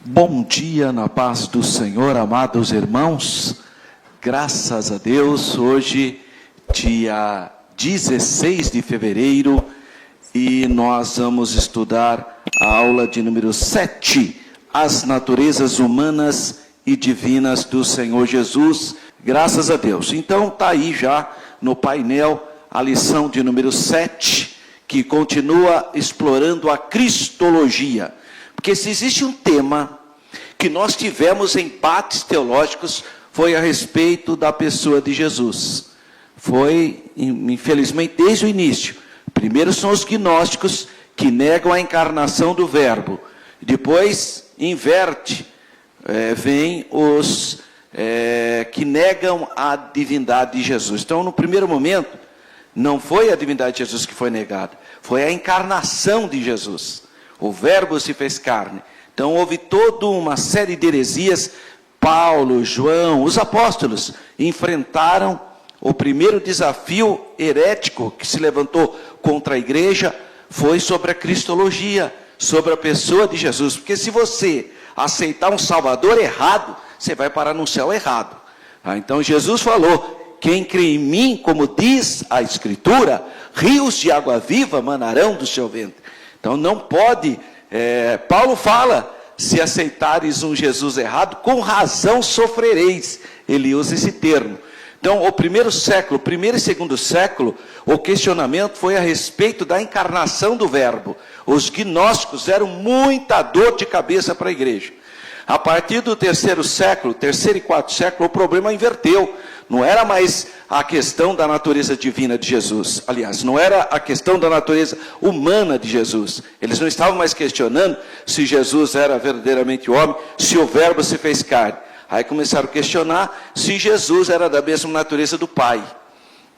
Bom dia na paz do Senhor, amados irmãos. Graças a Deus, hoje, dia 16 de fevereiro, e nós vamos estudar a aula de número 7, as naturezas humanas e divinas do Senhor Jesus. Graças a Deus. Então, está aí já no painel a lição de número 7, que continua explorando a cristologia. Porque se existe um tema que nós tivemos embates teológicos, foi a respeito da pessoa de Jesus. Foi, infelizmente, desde o início. Primeiro são os gnósticos, que negam a encarnação do Verbo. Depois, inverte, vem os que negam a divindade de Jesus. Então, no primeiro momento, não foi a divindade de Jesus que foi negada, foi a encarnação de Jesus. O Verbo se fez carne. Então houve toda uma série de heresias. Paulo, João, os apóstolos enfrentaram o primeiro desafio herético que se levantou contra a igreja, foi sobre a cristologia, sobre a pessoa de Jesus. Porque se você aceitar um Salvador errado, você vai parar no céu errado. Então Jesus falou: quem crê em mim, como diz a Escritura, rios de água viva manarão do seu ventre. Então não pode, Paulo fala, se aceitares um Jesus errado, com razão sofrereis. Ele usa esse termo. Então o primeiro e segundo século, o questionamento foi a respeito da encarnação do Verbo. Os gnósticos deram muita dor de cabeça para a igreja. A partir do terceiro e quarto século, o problema inverteu. Não era mais a questão da natureza divina de Jesus. Aliás, não era a questão da natureza humana de Jesus. Eles não estavam mais questionando se Jesus era verdadeiramente homem, se o Verbo se fez carne. Aí começaram a questionar se Jesus era da mesma natureza do Pai.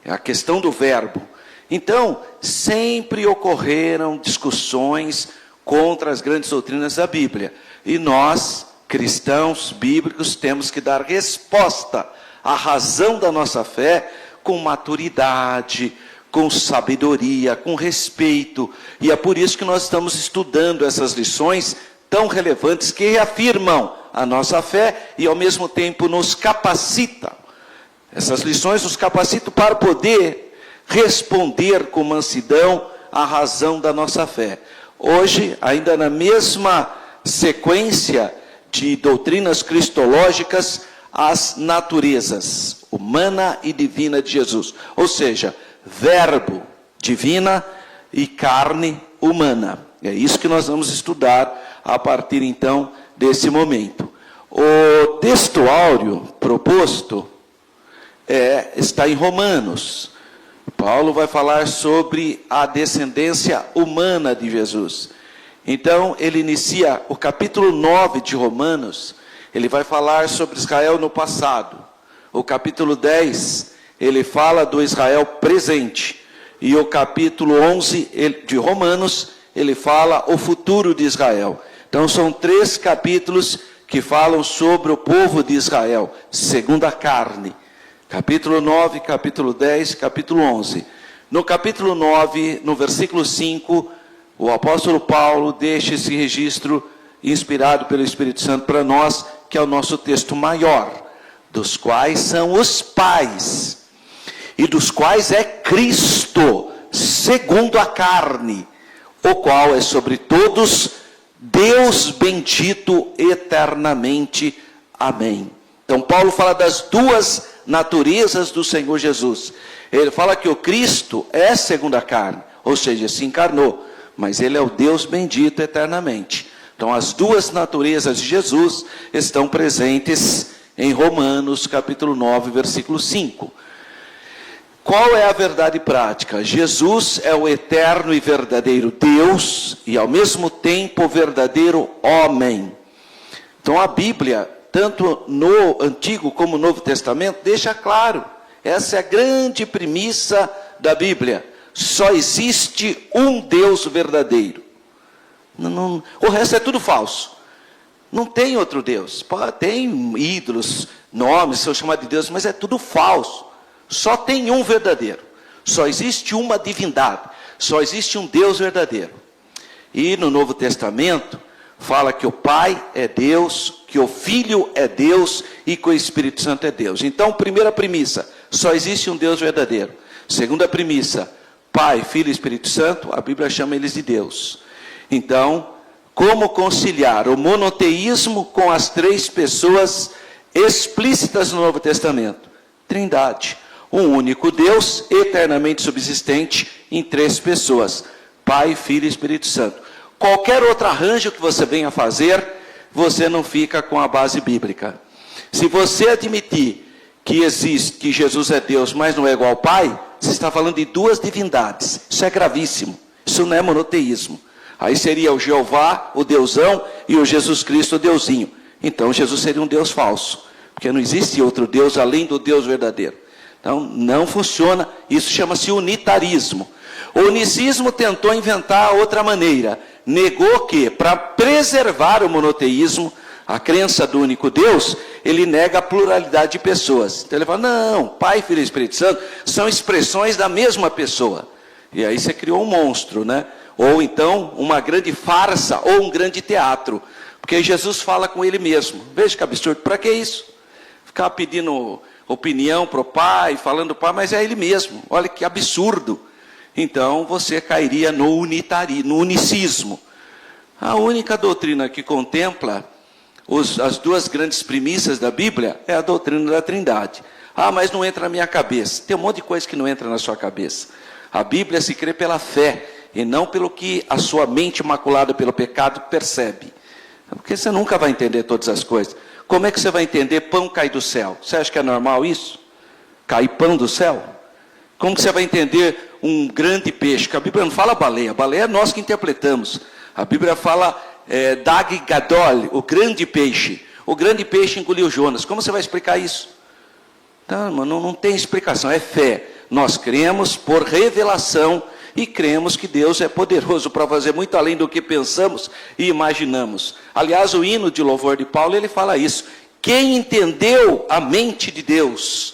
É a questão do Verbo. Então, sempre ocorreram discussões contra as grandes doutrinas da Bíblia. E nós, cristãos bíblicos, temos que dar resposta à razão da nossa fé com maturidade, com sabedoria, com respeito. E é por isso que nós estamos estudando essas lições tão relevantes que reafirmam a nossa fé e ao mesmo tempo nos capacitam. Essas lições nos capacitam para poder responder com mansidão à razão da nossa fé. Hoje, ainda na mesma sequência de doutrinas cristológicas, as naturezas humana e divina de Jesus. Ou seja, Verbo divina e carne humana. É isso que nós vamos estudar a partir então desse momento. O texto áureo proposto está em Romanos. Paulo vai falar sobre a descendência humana de Jesus. Então, ele inicia o capítulo 9 de Romanos, ele vai falar sobre Israel no passado. O capítulo 10, ele fala do Israel presente. E o capítulo 11 de Romanos, ele fala o futuro de Israel. Então, são 3 capítulos que falam sobre o povo de Israel, segundo a carne. Capítulo 9, capítulo 10, capítulo 11. No capítulo 9, no versículo 5, o apóstolo Paulo deixa esse registro inspirado pelo Espírito Santo para nós, que é o nosso texto maior, dos quais são os pais, e dos quais é Cristo, segundo a carne, o qual é sobre todos Deus bendito eternamente. Amém. Então Paulo fala das 2 naturezas do Senhor Jesus. Ele fala que o Cristo é segundo a carne, ou seja, se encarnou, mas ele é o Deus bendito eternamente. Então as 2 naturezas de Jesus estão presentes em Romanos capítulo 9, versículo 5. Qual é a verdade prática? Jesus é o eterno e verdadeiro Deus e ao mesmo tempo o verdadeiro homem. Então a Bíblia, tanto no Antigo como no Novo Testamento, deixa claro. Essa é a grande premissa da Bíblia. Só existe um Deus verdadeiro. O resto é tudo falso. Não tem outro Deus. Tem ídolos, nomes, são chamados de Deus, mas é tudo falso. Só tem um verdadeiro. Só existe uma divindade. Só existe um Deus verdadeiro. E no Novo Testamento, fala que o Pai é Deus, que o Filho é Deus e que o Espírito Santo é Deus. Então, primeira premissa, só existe um Deus verdadeiro. Segunda premissa, Pai, Filho e Espírito Santo, a Bíblia chama eles de Deus. Então, como conciliar o monoteísmo com as três pessoas explícitas no Novo Testamento? Trindade. Um único Deus, eternamente subsistente em três pessoas. Pai, Filho e Espírito Santo. Qualquer outro arranjo que você venha fazer, você não fica com a base bíblica. Se você admitir que existe, que Jesus é Deus, mas não é igual ao Pai, você está falando de duas divindades. Isso é gravíssimo. Isso não é monoteísmo. Aí seria o Jeová, o Deusão, e o Jesus Cristo, o Deusinho. Então Jesus seria um Deus falso, porque não existe outro Deus além do Deus verdadeiro. Então não funciona, isso chama-se unitarismo. O unicismo tentou inventar outra maneira. Negou que, para preservar o monoteísmo, a crença do único Deus, ele nega a pluralidade de pessoas. Então ele fala, não, Pai, Filho e Espírito Santo são expressões da mesma pessoa. E aí você criou um monstro, né? Ou então uma grande farsa, ou um grande teatro. Porque Jesus fala com ele mesmo. Veja que absurdo, para que isso? Ficar pedindo opinião para o Pai, falando Pai, mas é ele mesmo. Olha que absurdo. Então você cairia no unicismo. A única doutrina que contempla as duas grandes premissas da Bíblia é a doutrina da Trindade. Ah, mas não entra na minha cabeça. Tem um monte de coisa que não entra na sua cabeça. A Bíblia se crê pela fé e não pelo que a sua mente maculada pelo pecado percebe. Porque você nunca vai entender todas as coisas. Como é que você vai entender pão cair do céu? Você acha que é normal isso? Cair pão do céu? Como que você vai entender um grande peixe? Que a Bíblia não fala baleia. Baleia é nós que interpretamos. A Bíblia fala Dag Gadol, o grande peixe. O grande peixe engoliu Jonas. Como você vai explicar isso? Não tem explicação, é fé. Nós cremos por revelação e cremos que Deus é poderoso para fazer muito além do que pensamos e imaginamos. Aliás, o hino de louvor de Paulo, ele fala isso. Quem entendeu a mente de Deus?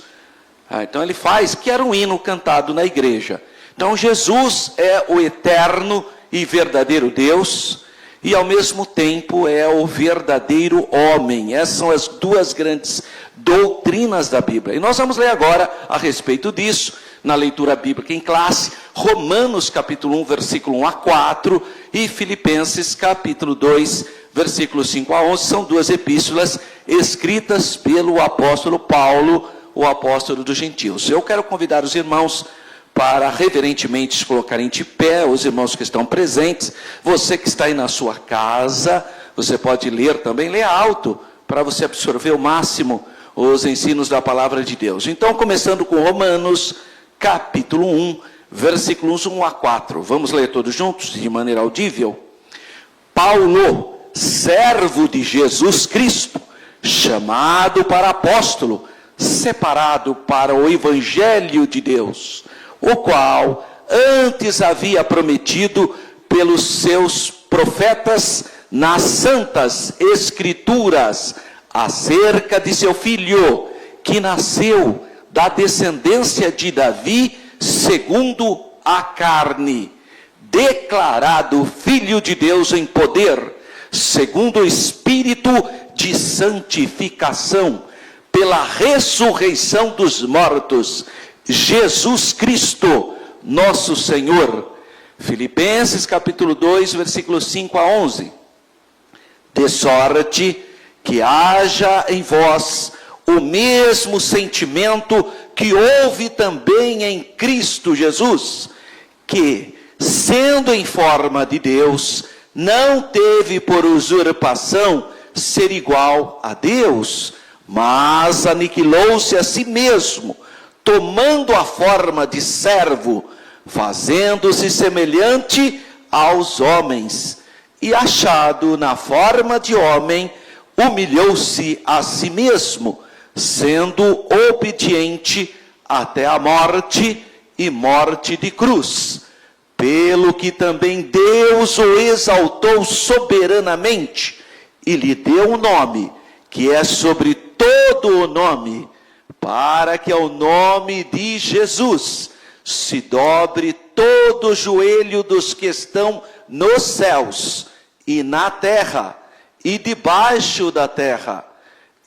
Então ele faz, que era um hino cantado na igreja. Então Jesus é o eterno e verdadeiro Deus, e ao mesmo tempo é o verdadeiro homem. Essas são as duas grandes doutrinas da Bíblia. E nós vamos ler agora a respeito disso, na leitura bíblica em classe, Romanos capítulo 1, versículo 1 a 4, e Filipenses capítulo 2, versículos 5 a 11, são duas epístolas escritas pelo apóstolo Paulo, o apóstolo dos gentios. Eu quero convidar os irmãos para reverentemente se colocarem de pé, os irmãos que estão presentes. Você que está aí na sua casa, você pode ler também, ler alto, para você absorver o máximo os ensinos da palavra de Deus. Então, começando com Romanos, capítulo 1, versículos 1 a 4. Vamos ler todos juntos, de maneira audível. Paulo, servo de Jesus Cristo, chamado para apóstolo, separado para o evangelho de Deus, o qual antes havia prometido pelos seus profetas nas santas escrituras, acerca de seu filho, que nasceu da descendência de Davi, segundo a carne, declarado filho de Deus em poder, segundo o Espírito de santificação, pela ressurreição dos mortos, Jesus Cristo, nosso Senhor. Filipenses capítulo 2, versículos 5 a 11. De sorte que haja em vós o mesmo sentimento que houve também em Cristo Jesus, que, sendo em forma de Deus, não teve por usurpação ser igual a Deus, mas aniquilou-se a si mesmo, tomando a forma de servo, fazendo-se semelhante aos homens, e achado na forma de homem, humilhou-se a si mesmo, sendo obediente até a morte e morte de cruz, pelo que também Deus o exaltou soberanamente, e lhe deu um nome, que é sobre todo o nome, para que ao nome de Jesus se dobre todo o joelho dos que estão nos céus e na terra, e debaixo da terra,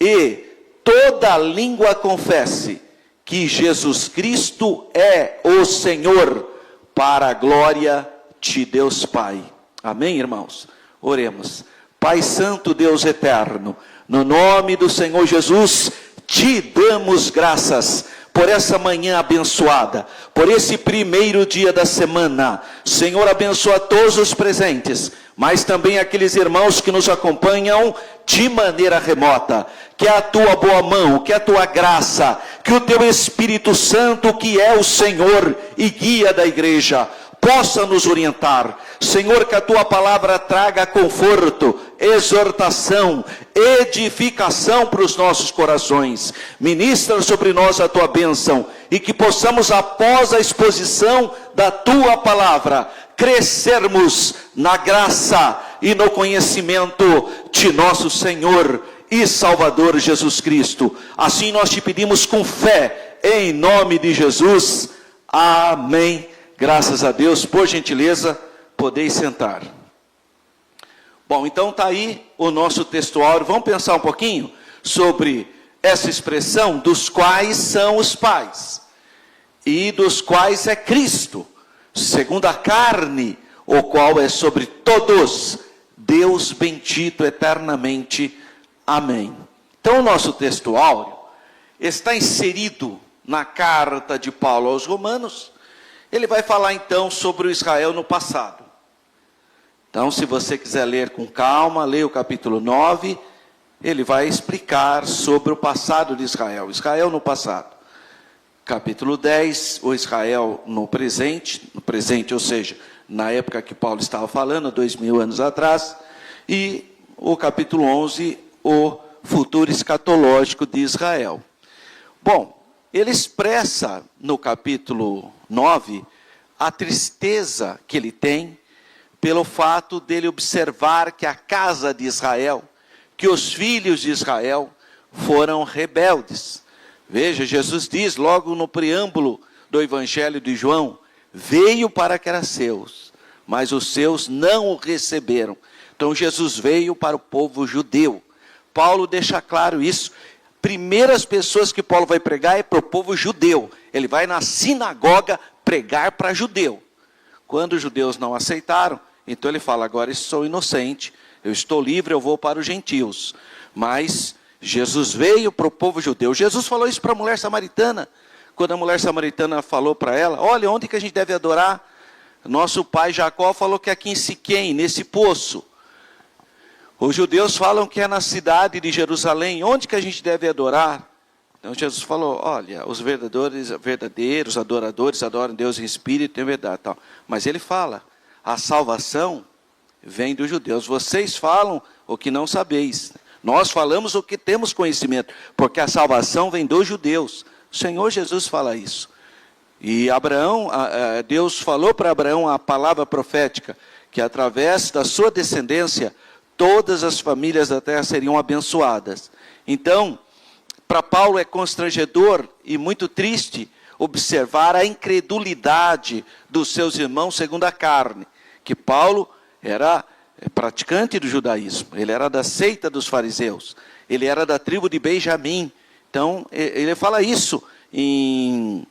e toda língua confesse que Jesus Cristo é o Senhor, para a glória de Deus Pai. Amém, irmãos? Oremos. Pai Santo, Deus Eterno, no nome do Senhor Jesus, te damos graças por essa manhã abençoada, por esse primeiro dia da semana. Senhor, abençoa todos os presentes, mas também aqueles irmãos que nos acompanham de maneira remota. Que a tua boa mão, que a tua graça, que o teu Espírito Santo, que é o Senhor e guia da igreja, possa nos orientar. Senhor, que a tua palavra traga conforto, exortação, edificação para os nossos corações. Ministra sobre nós a tua bênção, e que possamos, após a exposição da tua palavra, crescermos na graça e no conhecimento de nosso Senhor e Salvador Jesus Cristo. Assim nós te pedimos com fé, em nome de Jesus. Amém. Graças a Deus. Por gentileza, podeis sentar. Bom, então está aí o nosso textuário. Vamos pensar um pouquinho sobre essa expressão, dos quais são os pais, e dos quais é Cristo, segundo a carne, o qual é sobre todos, Deus bendito eternamente. Amém. Então o nosso textuário está inserido na carta de Paulo aos Romanos. Ele vai falar então sobre o Israel no passado. Então, se você quiser ler com calma, leia o capítulo 9, ele vai explicar sobre o passado de Israel. Israel no passado. Capítulo 10, o Israel no presente, ou seja, na época que Paulo estava falando, 2000 anos atrás. E o capítulo 11, o futuro escatológico de Israel. Bom, ele expressa no capítulo 9 a tristeza que ele tem pelo fato dele observar que a casa de Israel, que os filhos de Israel foram rebeldes. Veja, Jesus diz logo no preâmbulo do Evangelho de João: veio para que era seus, mas os seus não o receberam. Então Jesus veio para o povo judeu. Paulo deixa claro isso. Primeiras pessoas que Paulo vai pregar é para o povo judeu. Ele vai na sinagoga pregar para judeu. Quando os judeus não aceitaram, então ele fala: agora eu sou inocente, eu estou livre, eu vou para os gentios. Mas Jesus veio para o povo judeu. Jesus falou isso para a mulher samaritana. Quando a mulher samaritana falou para ela: olha, onde que a gente deve adorar? Nosso pai Jacó falou que é aqui em Siquém, nesse poço. Os judeus falam que é na cidade de Jerusalém. Onde que a gente deve adorar? Então Jesus falou: olha, os verdadeiros adoradores adoram Deus em espírito e em verdade. Tal. Mas ele fala: a salvação vem dos judeus. Vocês falam o que não sabeis. Nós falamos o que temos conhecimento, porque a salvação vem dos judeus. O Senhor Jesus fala isso. E Abraão, Deus falou para Abraão a palavra profética, que através da sua descendência, todas as famílias da terra seriam abençoadas. Então, para Paulo é constrangedor e muito triste observar a incredulidade dos seus irmãos segundo a carne. Que Paulo era praticante do judaísmo, ele era da seita dos fariseus, ele era da tribo de Benjamim. Então, ele fala isso em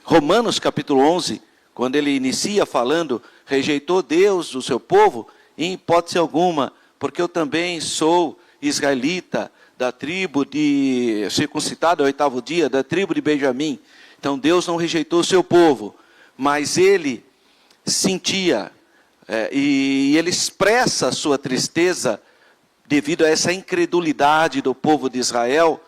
Romanos capítulo 11, quando ele inicia falando: rejeitou Deus o seu povo? Em hipótese alguma, porque eu também sou israelita, da tribo de, circuncidado ao 8º dia, da tribo de Benjamim. Então Deus não rejeitou o seu povo, mas ele sentia, e ele expressa a sua tristeza devido a essa incredulidade do povo de Israel,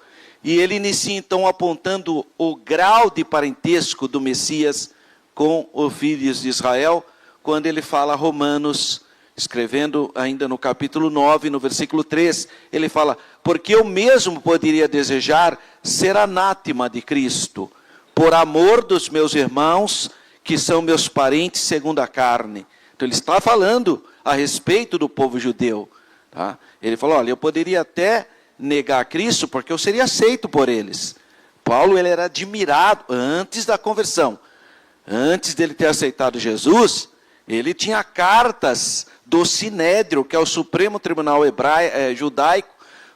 e ele inicia então apontando o grau de parentesco do Messias com os filhos de Israel, quando ele fala Romanos, escrevendo ainda no capítulo 9, no versículo 3, ele fala: porque eu mesmo poderia desejar ser anátema de Cristo, por amor dos meus irmãos, que são meus parentes segundo a carne. Então ele está falando a respeito do povo judeu. Tá? Ele falou: olha, eu poderia até negar Cristo, porque eu seria aceito por eles. Paulo, ele era admirado antes da conversão. Antes dele ter aceitado Jesus, Ele tinha cartas do Sinédrio, que é o Supremo Tribunal Judaico,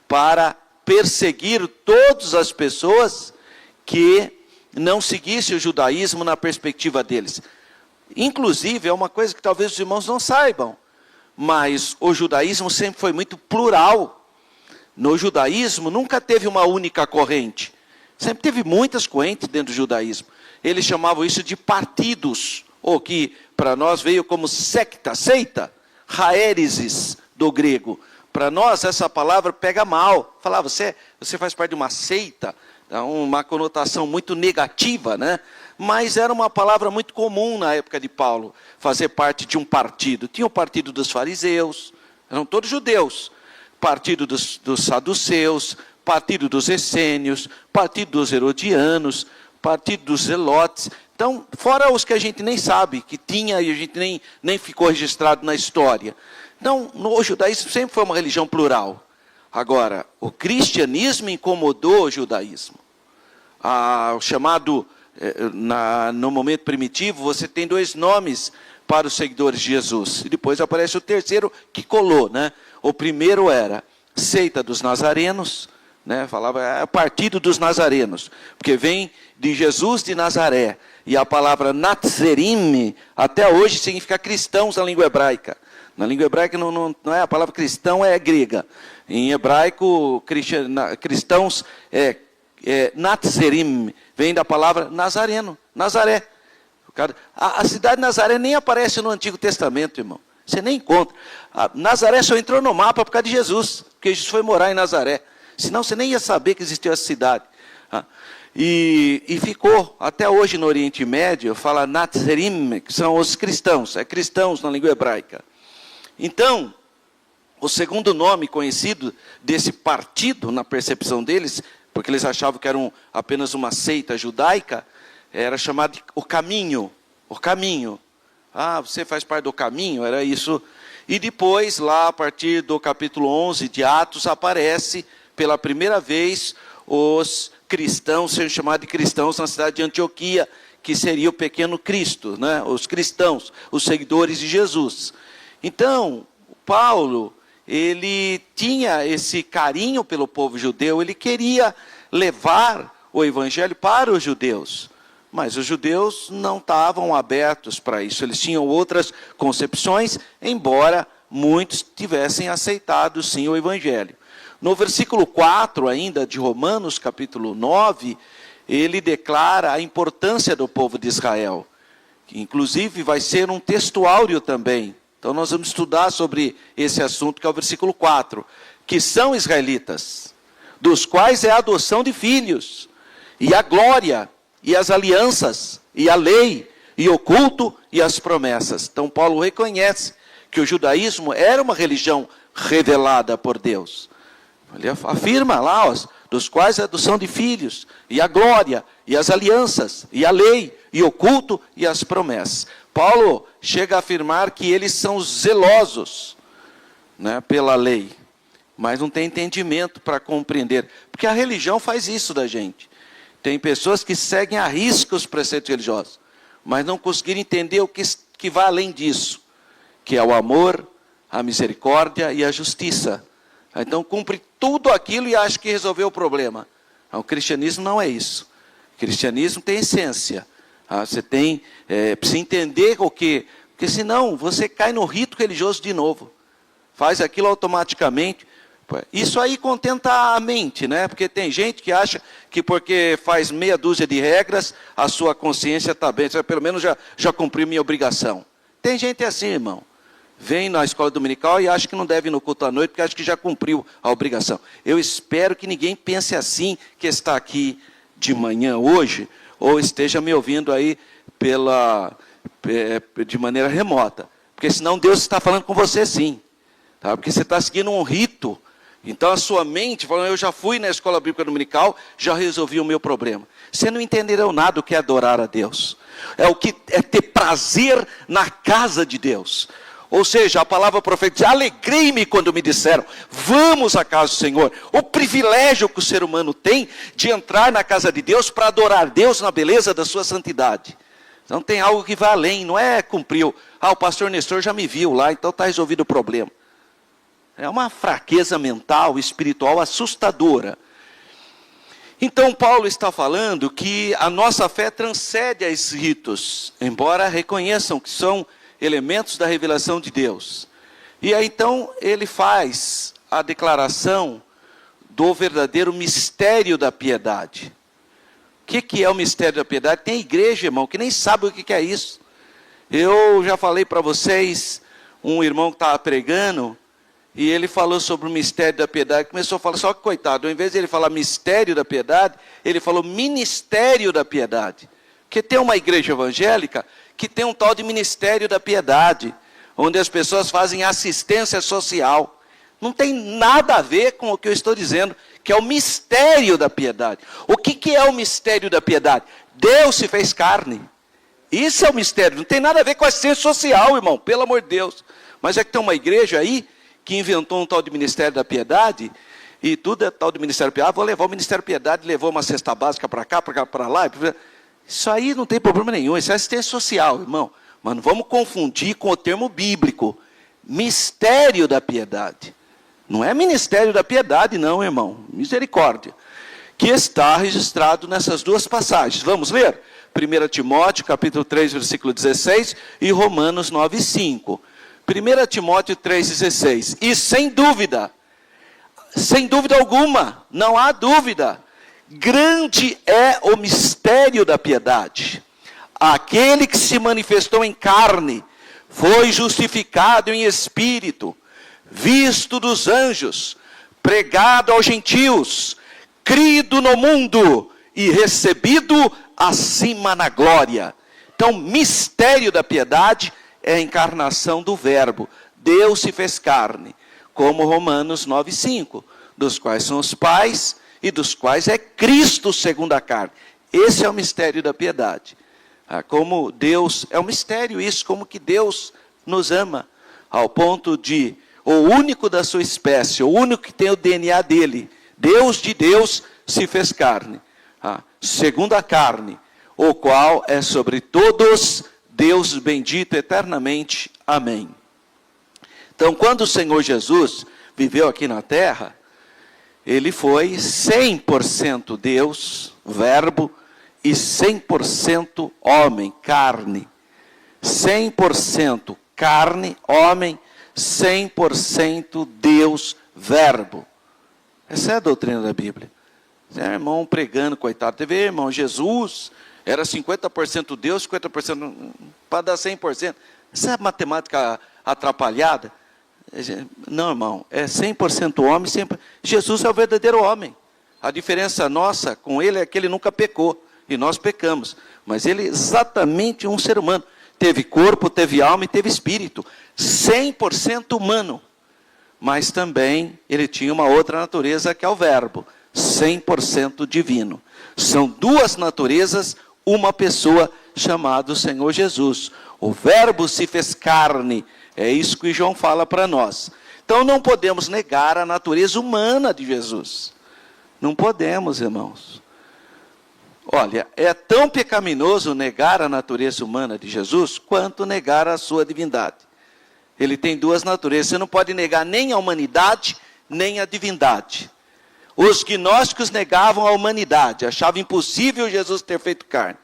para perseguir todas as pessoas que não seguissem o judaísmo na perspectiva deles. Inclusive, é uma coisa que talvez os irmãos não saibam, mas o judaísmo sempre foi muito plural. No judaísmo nunca teve uma única corrente. Sempre teve muitas correntes dentro do judaísmo. Eles chamavam isso de partidos, ou que para nós veio como seita, haéreses do grego. Para nós essa palavra pega mal. Falar, você faz parte de uma seita, é uma conotação muito negativa, né? Mas era uma palavra muito comum na época de Paulo, fazer parte de um partido. Tinha o partido dos fariseus, eram todos judeus. Partido dos saduceus, partido dos essênios, partido dos herodianos, partido dos zelotes. Então, fora os que a gente nem sabe que tinha e a gente nem ficou registrado na história. Então, o judaísmo sempre foi uma religião plural. Agora, o cristianismo incomodou o judaísmo. O chamado, no momento primitivo, você tem 2 nomes para os seguidores de Jesus. E depois aparece o terceiro que colou, né? O primeiro era seita dos nazarenos, né? Falava partido dos nazarenos, porque vem de Jesus de Nazaré. E a palavra Natzerim, até hoje, significa cristãos na língua hebraica. Na língua hebraica não é a palavra cristão, é grega. Em hebraico, cristãos Natzerim, vem da palavra nazareno, Nazaré. A cidade de Nazaré nem aparece no Antigo Testamento, irmão. Você nem encontra. Nazaré só entrou no mapa por causa de Jesus, porque Jesus foi morar em Nazaré. Senão você nem ia saber que existia essa cidade. E ficou, até hoje no Oriente Médio, fala Natzerim, que são os cristãos, cristãos na língua hebraica. Então, o segundo nome conhecido desse partido, na percepção deles, porque eles achavam que era apenas uma seita judaica, era chamado de o caminho. O caminho. Você faz parte do caminho, era isso. E depois, lá a partir do capítulo 11 de Atos, aparece pela primeira vez os cristãos, sendo chamados de cristãos na cidade de Antioquia, que seria o pequeno Cristo, né? Os cristãos, os seguidores de Jesus. Então, Paulo, ele tinha esse carinho pelo povo judeu, ele queria levar o evangelho para os judeus. Mas os judeus não estavam abertos para isso, eles tinham outras concepções, embora muitos tivessem aceitado sim o evangelho. No versículo 4 ainda de Romanos, capítulo 9, ele declara a importância do povo de Israel, que inclusive vai ser um texto áureo também. Então nós vamos estudar sobre esse assunto, que é o versículo 4, que são israelitas, dos quais é a adoção de filhos, e a glória, e as alianças, e a lei, e o culto, e as promessas. Então Paulo reconhece que o judaísmo era uma religião revelada por Deus. Ele afirma lá, dos quais é a adoção de filhos, e a glória, e as alianças, e a lei, e o culto, e as promessas. Paulo chega a afirmar que eles são zelosos, né, pela lei, mas não tem entendimento para compreender, porque a religião faz isso da gente. Tem pessoas que seguem à risca os preceitos religiosos, mas não conseguiram entender o que vai além disso, que é o amor, a misericórdia e a justiça. Então cumpre tudo aquilo e acha que resolveu o problema. O cristianismo não é isso. O cristianismo tem essência. Você precisa entender o que, porque senão você cai no rito religioso de novo. Faz aquilo automaticamente. Isso aí contenta a mente, né? Porque tem gente que acha que porque faz meia dúzia de regras, a sua consciência está bem. Você, pelo menos já cumpriu minha obrigação. Tem gente assim, irmão. Vem na escola dominical e acha que não deve ir no culto à noite, porque acha que já cumpriu a obrigação. Eu espero que ninguém pense assim, que está aqui de manhã hoje, ou esteja me ouvindo aí de maneira remota. Porque senão Deus está falando com você sim. Tá? Porque você está seguindo um rito. Então a sua mente, falando, eu já fui na escola bíblica dominical, já resolvi o meu problema. Você não entenderão nada do que é adorar a Deus. É ter prazer na casa de Deus. Ou seja, a palavra profética diz, alegrei-me quando me disseram, vamos à casa do Senhor. O privilégio que o ser humano tem de entrar na casa de Deus para adorar Deus na beleza da sua santidade. Então tem algo que vai além, não é cumprir o pastor Nestor já me viu lá, então está resolvido o problema. É uma fraqueza mental, espiritual assustadora. Então Paulo está falando que a nossa fé transcende a esses ritos, embora reconheçam que são elementos da revelação de Deus. E aí então ele faz a declaração do verdadeiro mistério da piedade. O que é o mistério da piedade? Tem igreja, irmão, que nem sabe o que é isso. Eu já falei para vocês, um irmão que estava pregando, e ele falou sobre o mistério da piedade, começou a falar, só que coitado, ao invés de ele falar mistério da piedade, ele falou ministério da piedade. Porque tem uma igreja evangélica que tem um tal de ministério da piedade, onde as pessoas fazem assistência social. Não tem nada a ver com o que eu estou dizendo, que é o mistério da piedade. O que é o mistério da piedade? Deus se fez carne. Isso é o mistério, não tem nada a ver com assistência social, irmão, pelo amor de Deus. Mas é que tem uma igreja aí, que inventou um tal de Ministério da Piedade, e tudo é tal de Ministério da Piedade, vou levar o Ministério da Piedade, levou uma cesta básica para cá, para lá, isso aí não tem problema nenhum, isso é assistência social, irmão, mas não vamos confundir com o termo bíblico, mistério da piedade, não é Ministério da Piedade não, irmão, misericórdia, que está registrado nessas duas passagens, vamos ler? 1 Timóteo, capítulo 3, versículo 16, e Romanos 9, 5, 1 Timóteo 3,16, e sem dúvida alguma, não há dúvida, grande é o mistério da piedade. Aquele que se manifestou em carne, foi justificado em espírito, visto dos anjos, pregado aos gentios, crido no mundo e recebido acima na glória. Então, mistério da piedade é a encarnação do verbo. Deus se fez carne, como Romanos 9,5, dos quais são os pais e dos quais é Cristo segundo a carne. Esse é o mistério da piedade. Como Deus, é um mistério isso, como que Deus nos ama, ao ponto de, o único da sua espécie, o único que tem o DNA dele, Deus de Deus se fez carne, segundo a carne, o qual é sobre todos Deus bendito eternamente. Amém. Então, quando o Senhor Jesus viveu aqui na terra, ele foi 100% Deus, verbo, e 100% homem, carne. 100% carne, homem, 100% Deus, verbo. Essa é a doutrina da Bíblia. Irmão pregando, coitado. Teve irmão, Jesus era 50% Deus, 50% para dar 100%. Essa é a matemática atrapalhada? Não, irmão, é 100% homem, 100%. Jesus é o verdadeiro homem. A diferença nossa com ele é que ele nunca pecou, e nós pecamos. Mas ele é exatamente um ser humano. Teve corpo, teve alma e teve espírito. 100% humano. Mas também ele tinha uma outra natureza que é o verbo. 100% divino. São duas naturezas, uma pessoa chamada Senhor Jesus. O verbo se fez carne. É isso que João fala para nós. Então não podemos negar a natureza humana de Jesus. Não podemos, irmãos. Olha, é tão pecaminoso negar a natureza humana de Jesus, quanto negar a sua divindade. Ele tem duas naturezas, você não pode negar nem a humanidade, nem a divindade. Os gnósticos negavam a humanidade, achavam impossível Jesus ter feito carne.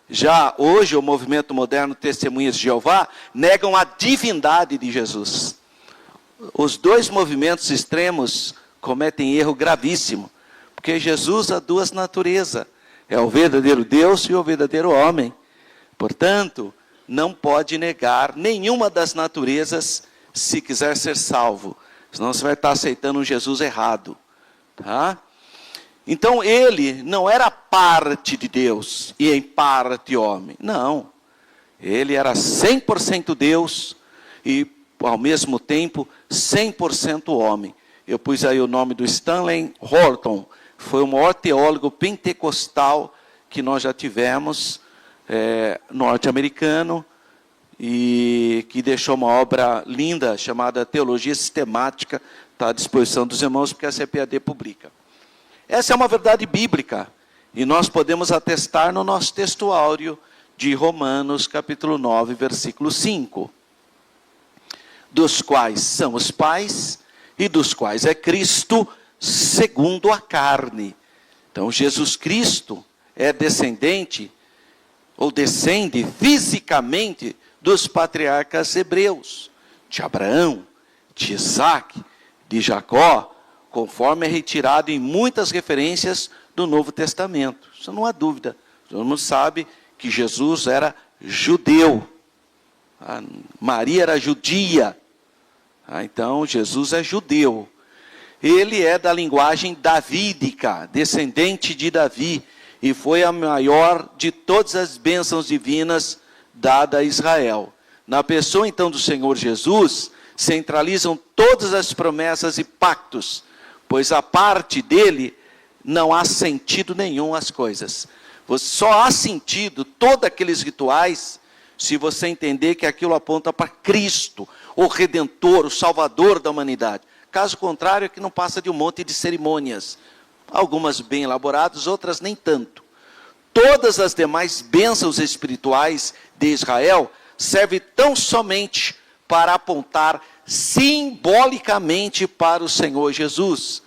Já hoje, o movimento moderno Testemunhas de Jeová negam a divindade de Jesus. Os dois movimentos extremos cometem erro gravíssimo, porque Jesus há duas naturezas, é o verdadeiro Deus e o verdadeiro homem. Portanto, não pode negar nenhuma das naturezas se quiser ser salvo, senão você vai estar aceitando um Jesus errado. Tá? Então ele não era parte de Deus e em parte homem. Não. Ele era 100% Deus e ao mesmo tempo 100% homem. Eu pus aí o nome do Stanley Horton. Foi o maior teólogo pentecostal que nós já tivemos, norte-americano, e que deixou uma obra linda chamada Teologia Sistemática. Está à disposição dos irmãos, porque a CPAD publica. Essa é uma verdade bíblica, e nós podemos atestar no nosso texto áureo de Romanos, capítulo 9, versículo 5. Dos quais são os pais e dos quais é Cristo, segundo a carne. Então, Jesus Cristo é descendente, ou descende fisicamente dos patriarcas hebreus, de Abraão, de Isaac, de Jacó, conforme é retirado em muitas referências do Novo Testamento. Isso não há dúvida. Todo mundo sabe que Jesus era judeu. Maria era judia. Então, Jesus é judeu. Ele é da linguagem davídica, descendente de Davi, e foi a maior de todas as bênçãos divinas dadas a Israel. Na pessoa, então, do Senhor Jesus, centralizam todas as promessas e pactos, pois a parte dele não há sentido nenhum às coisas. Só há sentido todos aqueles rituais se você entender que aquilo aponta para Cristo, o Redentor, o Salvador da humanidade. Caso contrário, é que não passa de um monte de cerimônias. Algumas bem elaboradas, outras nem tanto. Todas as demais bênçãos espirituais de Israel servem tão somente para apontar simbolicamente para o Senhor Jesus,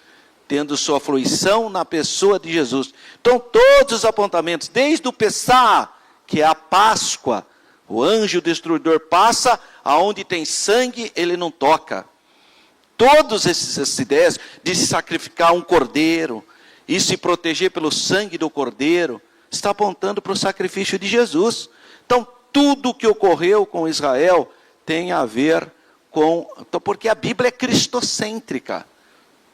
tendo sua fruição na pessoa de Jesus. Então, todos os apontamentos, desde o Pessá, que é a Páscoa, o anjo destruidor passa, aonde tem sangue, ele não toca. Todas essas ideias de se sacrificar um cordeiro e se proteger pelo sangue do cordeiro, está apontando para o sacrifício de Jesus. Então, tudo o que ocorreu com Israel tem a ver com... Então, porque a Bíblia é cristocêntrica.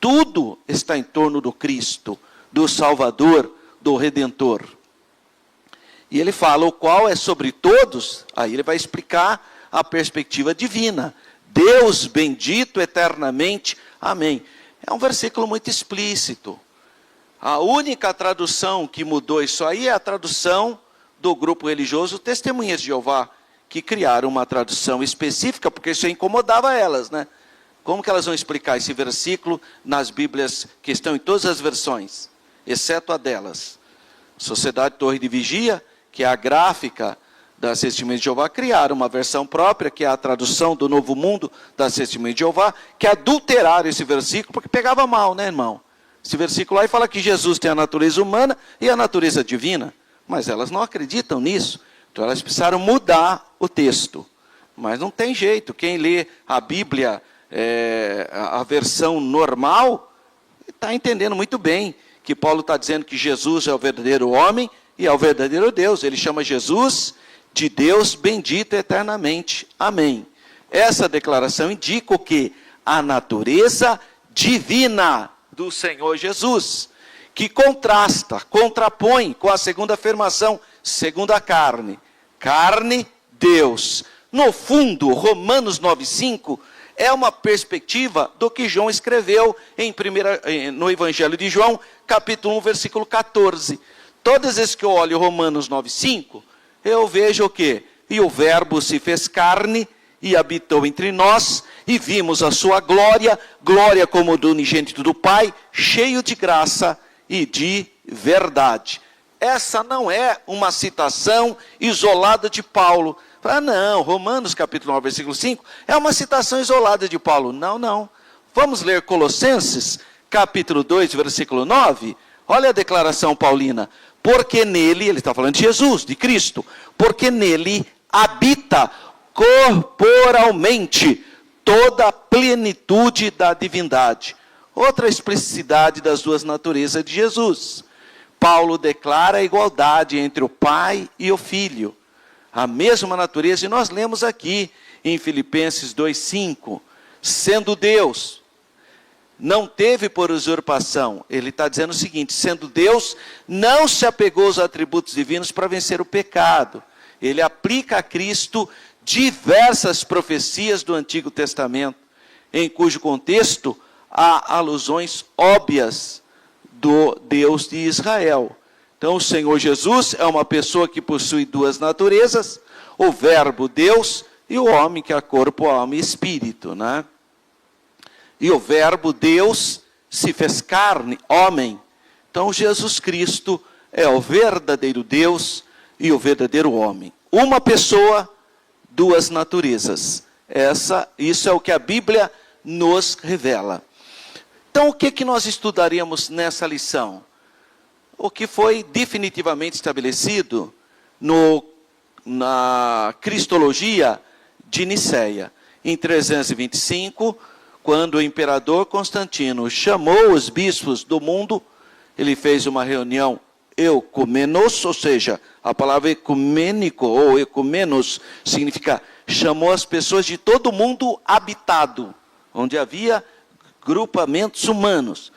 Tudo está em torno do Cristo, do Salvador, do Redentor. E ele fala, o qual é sobre todos, aí ele vai explicar a perspectiva divina. Deus bendito eternamente, amém. É um versículo muito explícito. A única tradução que mudou isso aí é a tradução do grupo religioso Testemunhas de Jeová, que criaram uma tradução específica, porque isso incomodava elas, né? Como que elas vão explicar esse versículo nas Bíblias que estão em todas as versões, exceto a delas? Sociedade Torre de Vigia, que é a gráfica das Testemunhas de Jeová, criaram uma versão própria, que é a tradução do Novo Mundo das Testemunhas de Jeová, que adulteraram esse versículo, porque pegava mal, né, irmão? Esse versículo aí fala que Jesus tem a natureza humana e a natureza divina, mas elas não acreditam nisso, então elas precisaram mudar o texto. Mas não tem jeito, quem lê a Bíblia, a versão normal, está entendendo muito bem que Paulo está dizendo que Jesus é o verdadeiro homem e é o verdadeiro Deus. Ele chama Jesus de Deus bendito eternamente. Amém. Essa declaração indica o quê? A natureza divina do Senhor Jesus, que contrapõe com a segunda afirmação, segundo a carne. Carne, Deus. No fundo, Romanos 9,5 é uma perspectiva do que João escreveu no Evangelho de João, capítulo 1, versículo 14. Todas as vezes que eu olho Romanos 9,5, eu vejo o quê? E o verbo se fez carne e habitou entre nós, e vimos a sua glória, glória como do unigênito do Pai, cheio de graça e de verdade. Essa não é uma citação isolada de Paulo. Não, Romanos capítulo 9, versículo 5, é uma citação isolada de Paulo. Não. Vamos ler Colossenses, capítulo 2, versículo 9. Olha a declaração paulina. Porque nele, ele está falando de Jesus, de Cristo, porque nele habita corporalmente toda a plenitude da divindade. Outra explicidade das duas naturezas de Jesus. Paulo declara a igualdade entre o Pai e o Filho. A mesma natureza, e nós lemos aqui em Filipenses 2,5, sendo Deus, não teve por usurpação. Ele está dizendo o seguinte, sendo Deus, não se apegou aos atributos divinos para vencer o pecado. Ele aplica a Cristo diversas profecias do Antigo Testamento, em cujo contexto há alusões óbvias do Deus de Israel. Então, o Senhor Jesus é uma pessoa que possui duas naturezas, o verbo Deus e o homem, que é corpo, alma e espírito, né? E o verbo Deus se fez carne, homem. Então, Jesus Cristo é o verdadeiro Deus e o verdadeiro homem. Uma pessoa, duas naturezas. Isso é o que a Bíblia nos revela. Então, o que nós estudaríamos nessa lição? O que foi definitivamente estabelecido na Cristologia de Nicéia. Em 325, quando o imperador Constantino chamou os bispos do mundo, ele fez uma reunião ecumenos, ou seja, a palavra ecumênico ou ecumenos significa chamou as pessoas de todo mundo habitado, onde havia grupamentos humanos.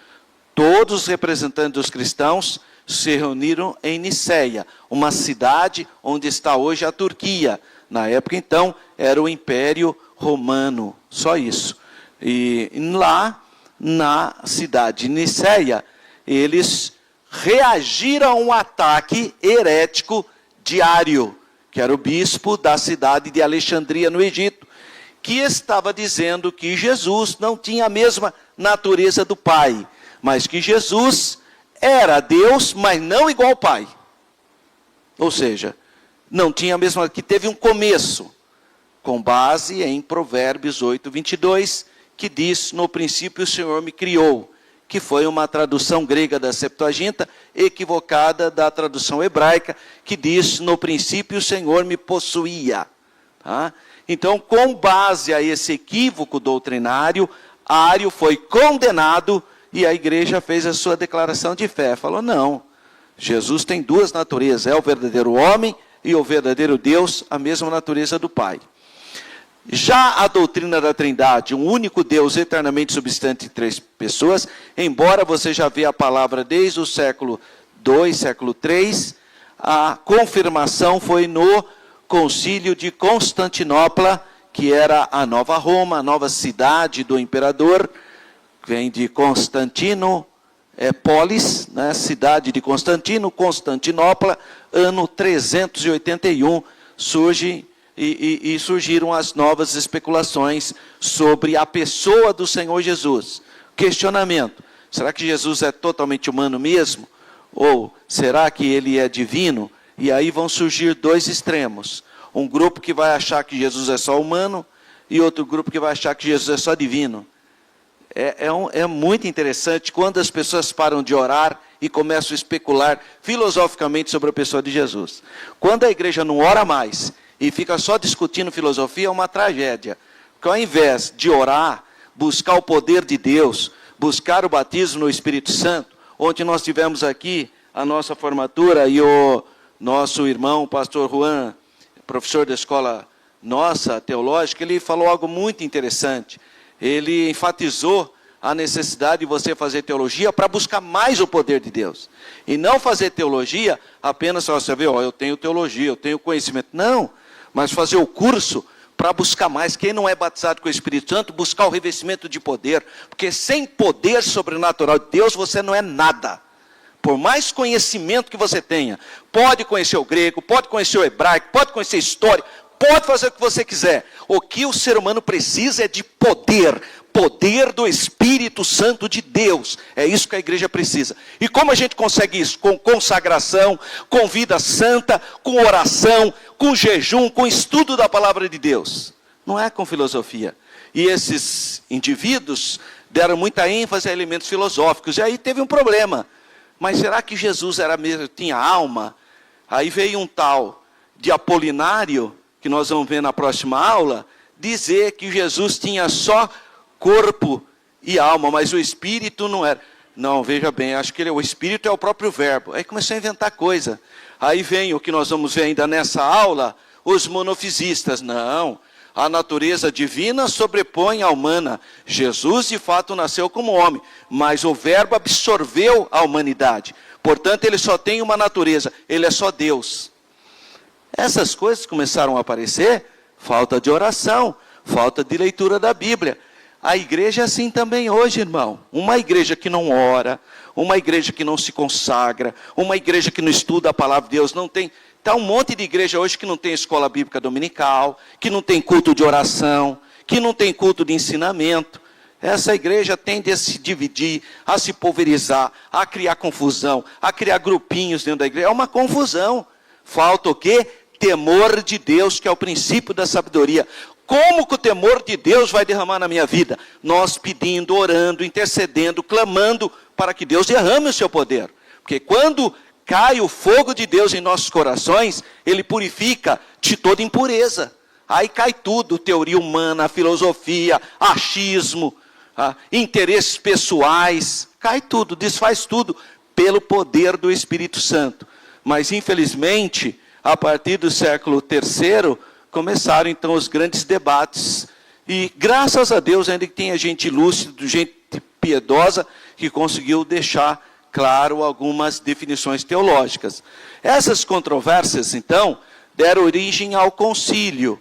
Todos os representantes dos cristãos se reuniram em Nicéia, uma cidade onde está hoje a Turquia. Na época, então, era o Império Romano, só isso. E lá, na cidade de Nicéia, eles reagiram a um ataque herético de Ário, que era o bispo da cidade de Alexandria, no Egito, que estava dizendo que Jesus não tinha a mesma natureza do Pai, mas que Jesus era Deus, mas não igual ao Pai. Ou seja, não tinha a mesma, que teve um começo, com base em Provérbios 8, 22, que diz, no princípio o Senhor me criou, que foi uma tradução grega da Septuaginta, equivocada da tradução hebraica, que diz, no princípio o Senhor me possuía. Tá? Então, com base a esse equívoco doutrinário, Ário foi condenado e a igreja fez a sua declaração de fé. Falou, não, Jesus tem duas naturezas, é o verdadeiro homem e o verdadeiro Deus, a mesma natureza do Pai. Já a doutrina da Trindade, um único Deus eternamente subsistente em três pessoas, embora você já vê a palavra desde o século II, século III, a confirmação foi no concílio de Constantinopla, que era a nova Roma, a nova cidade do imperador, vem de Constantino, polis, né, cidade de Constantino, Constantinopla, ano 381, surge e surgiram as novas especulações sobre a pessoa do Senhor Jesus. Questionamento, será que Jesus é totalmente humano mesmo? Ou será que ele é divino? E aí vão surgir dois extremos. Um grupo que vai achar que Jesus é só humano e outro grupo que vai achar que Jesus é só divino. É muito interessante quando as pessoas param de orar e começam a especular filosoficamente sobre a pessoa de Jesus. Quando a igreja não ora mais e fica só discutindo filosofia, é uma tragédia. Porque ao invés de orar, buscar o poder de Deus, buscar o batismo no Espírito Santo, onde nós tivemos aqui a nossa formatura e o nosso irmão, o pastor Juan, professor da escola nossa, teológica, ele falou algo muito interessante. Ele enfatizou a necessidade de você fazer teologia para buscar mais o poder de Deus. E não fazer teologia apenas para você ver, eu tenho teologia, eu tenho conhecimento. Não, mas fazer o curso para buscar mais. Quem não é batizado com o Espírito Santo, buscar o revestimento de poder. Porque sem poder sobrenatural de Deus, você não é nada. Por mais conhecimento que você tenha, pode conhecer o grego, pode conhecer o hebraico, pode conhecer história, pode fazer o que você quiser. O que o ser humano precisa é de poder. Poder do Espírito Santo de Deus. É isso que a igreja precisa. E como a gente consegue isso? Com consagração, com vida santa, com oração, com jejum, com estudo da palavra de Deus. Não é com filosofia. E esses indivíduos deram muita ênfase a elementos filosóficos. E aí teve um problema. Mas será que Jesus tinha alma? Aí veio um tal de Apolinário, que nós vamos ver na próxima aula, dizer que Jesus tinha só corpo e alma, mas o Espírito não era. Não, veja bem, acho que o Espírito é o próprio verbo. Aí começou a inventar coisa. Aí vem o que nós vamos ver ainda nessa aula, os monofisistas. Não, a natureza divina sobrepõe a humana. Jesus de fato nasceu como homem, mas o verbo absorveu a humanidade. Portanto, ele só tem uma natureza, ele é só Deus. Essas coisas começaram a aparecer, falta de oração, falta de leitura da Bíblia. A igreja é assim também hoje, irmão. Uma igreja que não ora, uma igreja que não se consagra, uma igreja que não estuda a palavra de Deus, não tem... Está um monte de igreja hoje que não tem escola bíblica dominical, que não tem culto de oração, que não tem culto de ensinamento. Essa igreja tende a se dividir, a se pulverizar, a criar confusão, a criar grupinhos dentro da igreja. É uma confusão. Falta o quê? Temor de Deus, que é o princípio da sabedoria. Como que o temor de Deus vai derramar na minha vida? Nós pedindo, orando, intercedendo, clamando para que Deus derrame o seu poder. Porque quando cai o fogo de Deus em nossos corações, Ele purifica de toda impureza. Aí cai tudo, teoria humana, filosofia, achismo, interesses pessoais, cai tudo, desfaz tudo, pelo poder do Espírito Santo. Mas infelizmente, a partir do século III, começaram então os grandes debates, e graças a Deus ainda que tenha gente lúcida, gente piedosa, que conseguiu deixar claro algumas definições teológicas. Essas controvérsias, então, deram origem ao concílio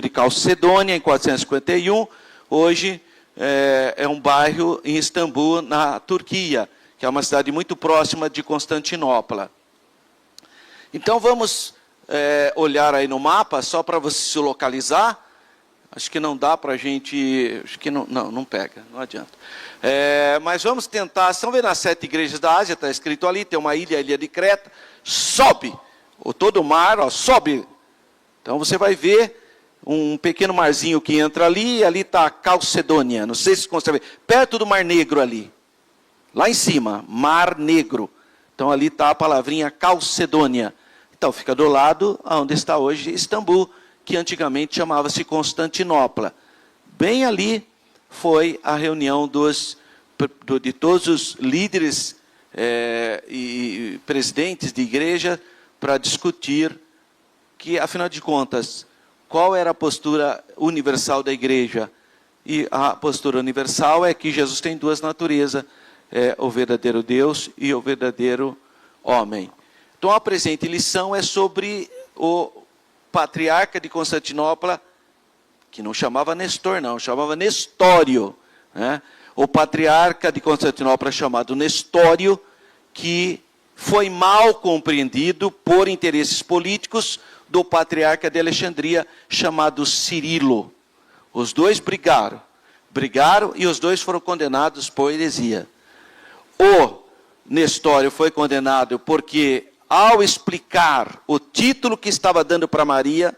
de Calcedônia, em 451, hoje é um bairro em Istambul, na Turquia, que é uma cidade muito próxima de Constantinopla. Então vamos olhar aí no mapa, só para você se localizar. Acho que não dá para a gente, acho que não pega, não adianta. Mas vamos tentar, estão vendo as 7 igrejas da Ásia, está escrito ali, tem uma ilha, a ilha de Creta, sobe, todo o mar, sobe. Então você vai ver um pequeno marzinho que entra ali, e ali está a Calcedônia, não sei se você consegue ver, perto do Mar Negro ali, lá em cima, Mar Negro. Então ali está a palavrinha Calcedônia. Então fica do lado onde está hoje Istambul, que antigamente chamava-se Constantinopla. Bem ali foi a reunião de todos os líderes e presidentes de igreja para discutir que, afinal de contas, qual era a postura universal da igreja? E a postura universal é que Jesus tem 2 naturezas, o verdadeiro Deus e o verdadeiro homem. Então a presente lição é sobre o patriarca de Constantinopla, que não chamava Nestor não, chamava Nestório, né? O patriarca de Constantinopla chamado Nestório, que foi mal compreendido por interesses políticos do patriarca de Alexandria, chamado Cirilo. Os dois brigaram e os dois foram condenados por heresia. O Nestório foi condenado porque, ao explicar o título que estava dando para Maria,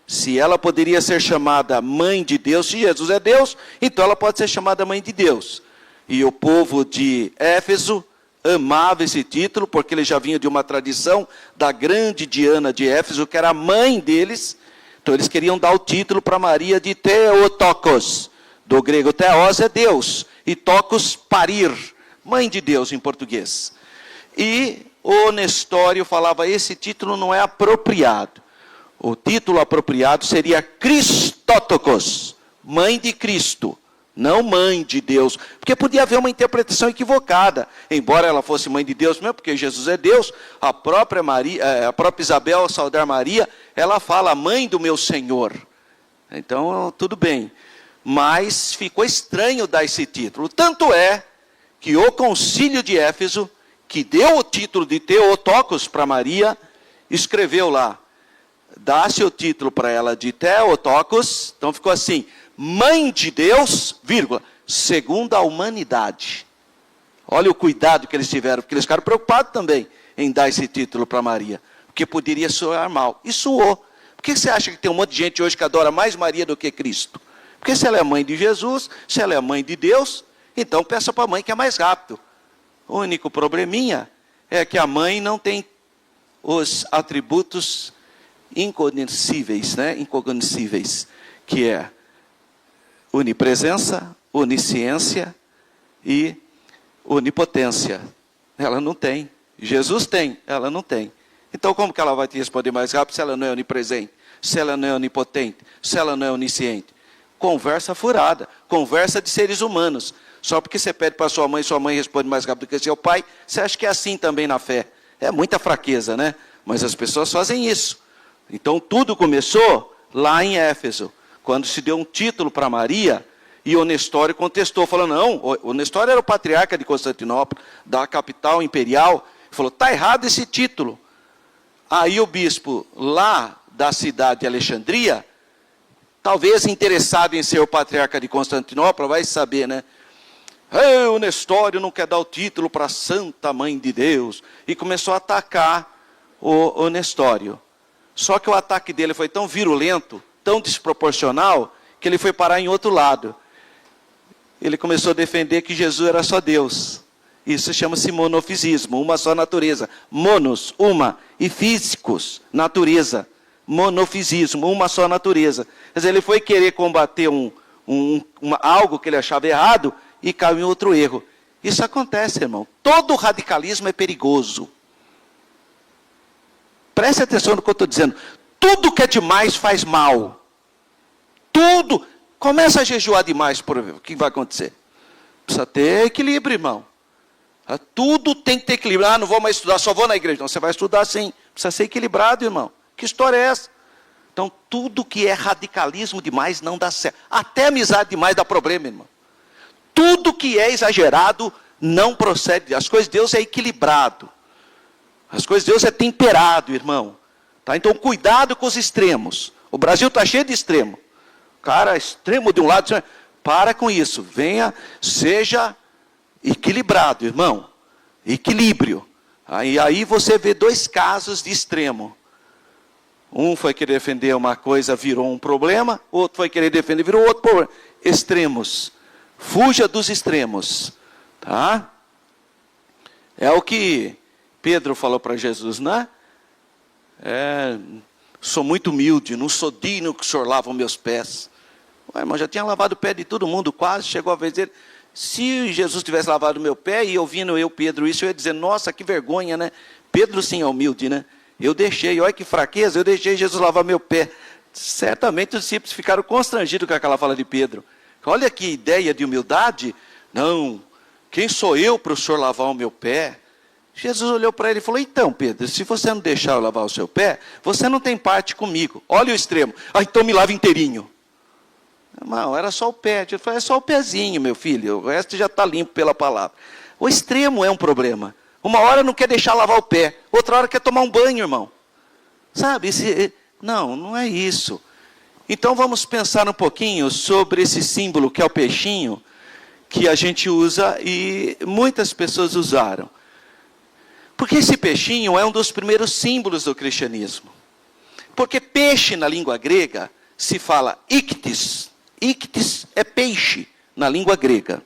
se ela poderia ser chamada mãe de Deus, se Jesus é Deus, então ela pode ser chamada mãe de Deus. E o povo de Éfeso amava esse título, porque ele já vinha de uma tradição da grande Diana de Éfeso, que era a mãe deles. Então eles queriam dar o título para Maria de Theotokos, do grego Theos é Deus, e Tokos parir, mãe de Deus em português. E o Nestório falava, esse título não é apropriado. O título apropriado seria Christotokos, mãe de Cristo, não mãe de Deus, porque podia haver uma interpretação equivocada, embora ela fosse mãe de Deus mesmo, porque Jesus é Deus. A própria Isabel, ao saudar Maria, ela fala, mãe do meu Senhor. Então, tudo bem, mas ficou estranho dar esse título. Tanto é que o concílio de Éfeso, que deu o título de Theotokos para Maria, escreveu lá, dá-se o título para ela de Theotokos, então ficou assim, mãe de Deus, vírgula, segundo a humanidade. Olha o cuidado que eles tiveram, porque eles ficaram preocupados também em dar esse título para Maria, porque poderia soar mal. E soou. Por que você acha que tem um monte de gente hoje que adora mais Maria do que Cristo? Porque se ela é mãe de Jesus, se ela é mãe de Deus, então peça para a mãe que é mais rápido. O único probleminha é que a mãe não tem os atributos incognoscíveis, né? Incognoscíveis, que é onipresença, onisciência e onipotência. Ela não tem. Jesus tem, ela não tem. Então como que ela vai te responder mais rápido se ela não é onipresente, se ela não é onipotente, se ela não é onisciente? Conversa furada, conversa de seres humanos. Só porque você pede para sua mãe responde mais rápido que seu pai, você acha que é assim também na fé. É muita fraqueza, né? Mas as pessoas fazem isso. Então tudo começou lá em Éfeso, quando se deu um título para Maria, e o Nestório contestou, falando, não, o Nestório era o patriarca de Constantinopla, da capital imperial, falou, está errado esse título. Aí o bispo lá da cidade de Alexandria, talvez interessado em ser o patriarca de Constantinopla, vai saber, né? O Nestório não quer dar o título para a Santa Mãe de Deus, e começou a atacar o Nestório. Só que o ataque dele foi tão virulento, tão desproporcional, que ele foi parar em outro lado. Ele começou a defender que Jesus era só Deus. Isso chama-se monofisismo, uma só natureza. Monos, uma, e físicos, natureza. Monofisismo, uma só natureza. Quer dizer, ele foi querer combater algo que ele achava errado e caiu em outro erro. Isso acontece, irmão. Todo radicalismo é perigoso. Preste atenção no que eu estou dizendo. Tudo que é demais faz mal. Tudo. Começa a jejuar demais, por exemplo. O que vai acontecer? Precisa ter equilíbrio, irmão. Tudo tem que ter equilíbrio. Ah, não vou mais estudar, só vou na igreja. Não, você vai estudar sim. Precisa ser equilibrado, irmão. Que história é essa? Então, tudo que é radicalismo demais não dá certo. Até amizade demais dá problema, irmão. Tudo que é exagerado não procede. As coisas de Deus é equilibrado. As coisas de Deus é temperado, irmão. Tá? Então, cuidado com os extremos. O Brasil está cheio de extremo. Cara, extremo de um lado. Para com isso. Venha, seja equilibrado, irmão. Equilíbrio. Aí você vê dois casos de extremo. Um foi querer defender uma coisa, virou um problema. Outro foi querer defender, virou outro problema. Extremos. Fuja dos extremos. Tá? É o que Pedro falou para Jesus, né? Sou muito humilde, não sou digno que o senhor lava os meus pés. Ué, irmão, já tinha lavado o pé de todo mundo, quase chegou a vez dele. Se Jesus tivesse lavado o meu pé, e ouvindo Pedro, isso, eu ia dizer, nossa, que vergonha, né? Pedro sim é humilde, né? Eu deixei, olha que fraqueza, eu deixei Jesus lavar meu pé. Certamente os discípulos ficaram constrangidos com aquela fala de Pedro. Olha que ideia de humildade. Não, quem sou eu para o senhor lavar o meu pé? Jesus olhou para ele e falou, então Pedro, se você não deixar eu lavar o seu pé, você não tem parte comigo. Olha o extremo. Então me lava inteirinho. Não, era só o pé. Eu falei, é só o pezinho, meu filho. O resto já está limpo pela palavra. O extremo é um problema. Uma hora não quer deixar lavar o pé. Outra hora quer tomar um banho, irmão. Sabe? Não é isso. Então vamos pensar um pouquinho sobre esse símbolo que é o peixinho, que a gente usa e muitas pessoas usaram. Porque esse peixinho é um dos primeiros símbolos do cristianismo. Porque peixe na língua grega se fala ictis. Ictis é peixe na língua grega.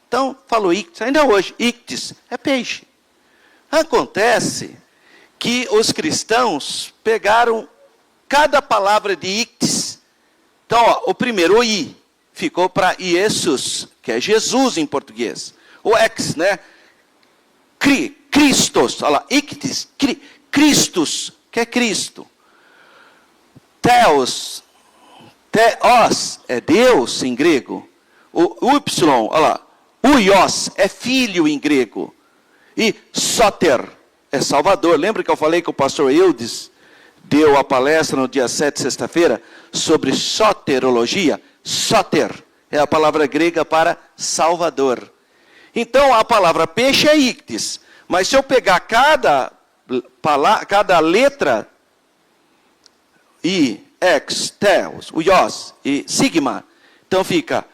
Então, falou ictis, ainda hoje, ictis é peixe. Acontece que os cristãos pegaram cada palavra de ictis. Então, o primeiro, o i, ficou para Iesus, que é Jesus em português. O ex, né? Christos, olha lá, ictis, Christus, que é Cristo. Theos é Deus em grego. O y, olha lá, uios é filho em grego. E soter é Salvador. Lembra que eu falei que o pastor Eudes deu a palestra no dia 7, sexta-feira, sobre soterologia? Soter é a palavra grega para Salvador. Então, a palavra peixe é ictis. Mas se eu pegar cada letra, i, ex, theos, uios e sigma, então fica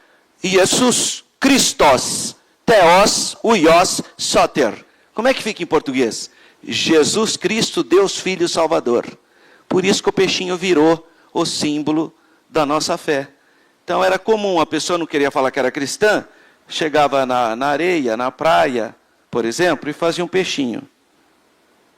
Jesus Christos, theos, uios, soter. Como é que fica em português? Jesus Cristo, Deus Filho Salvador. Por isso que o peixinho virou o símbolo da nossa fé. Então era comum, a pessoa não queria falar que era cristã, chegava na areia, na praia, por exemplo, e fazia um peixinho.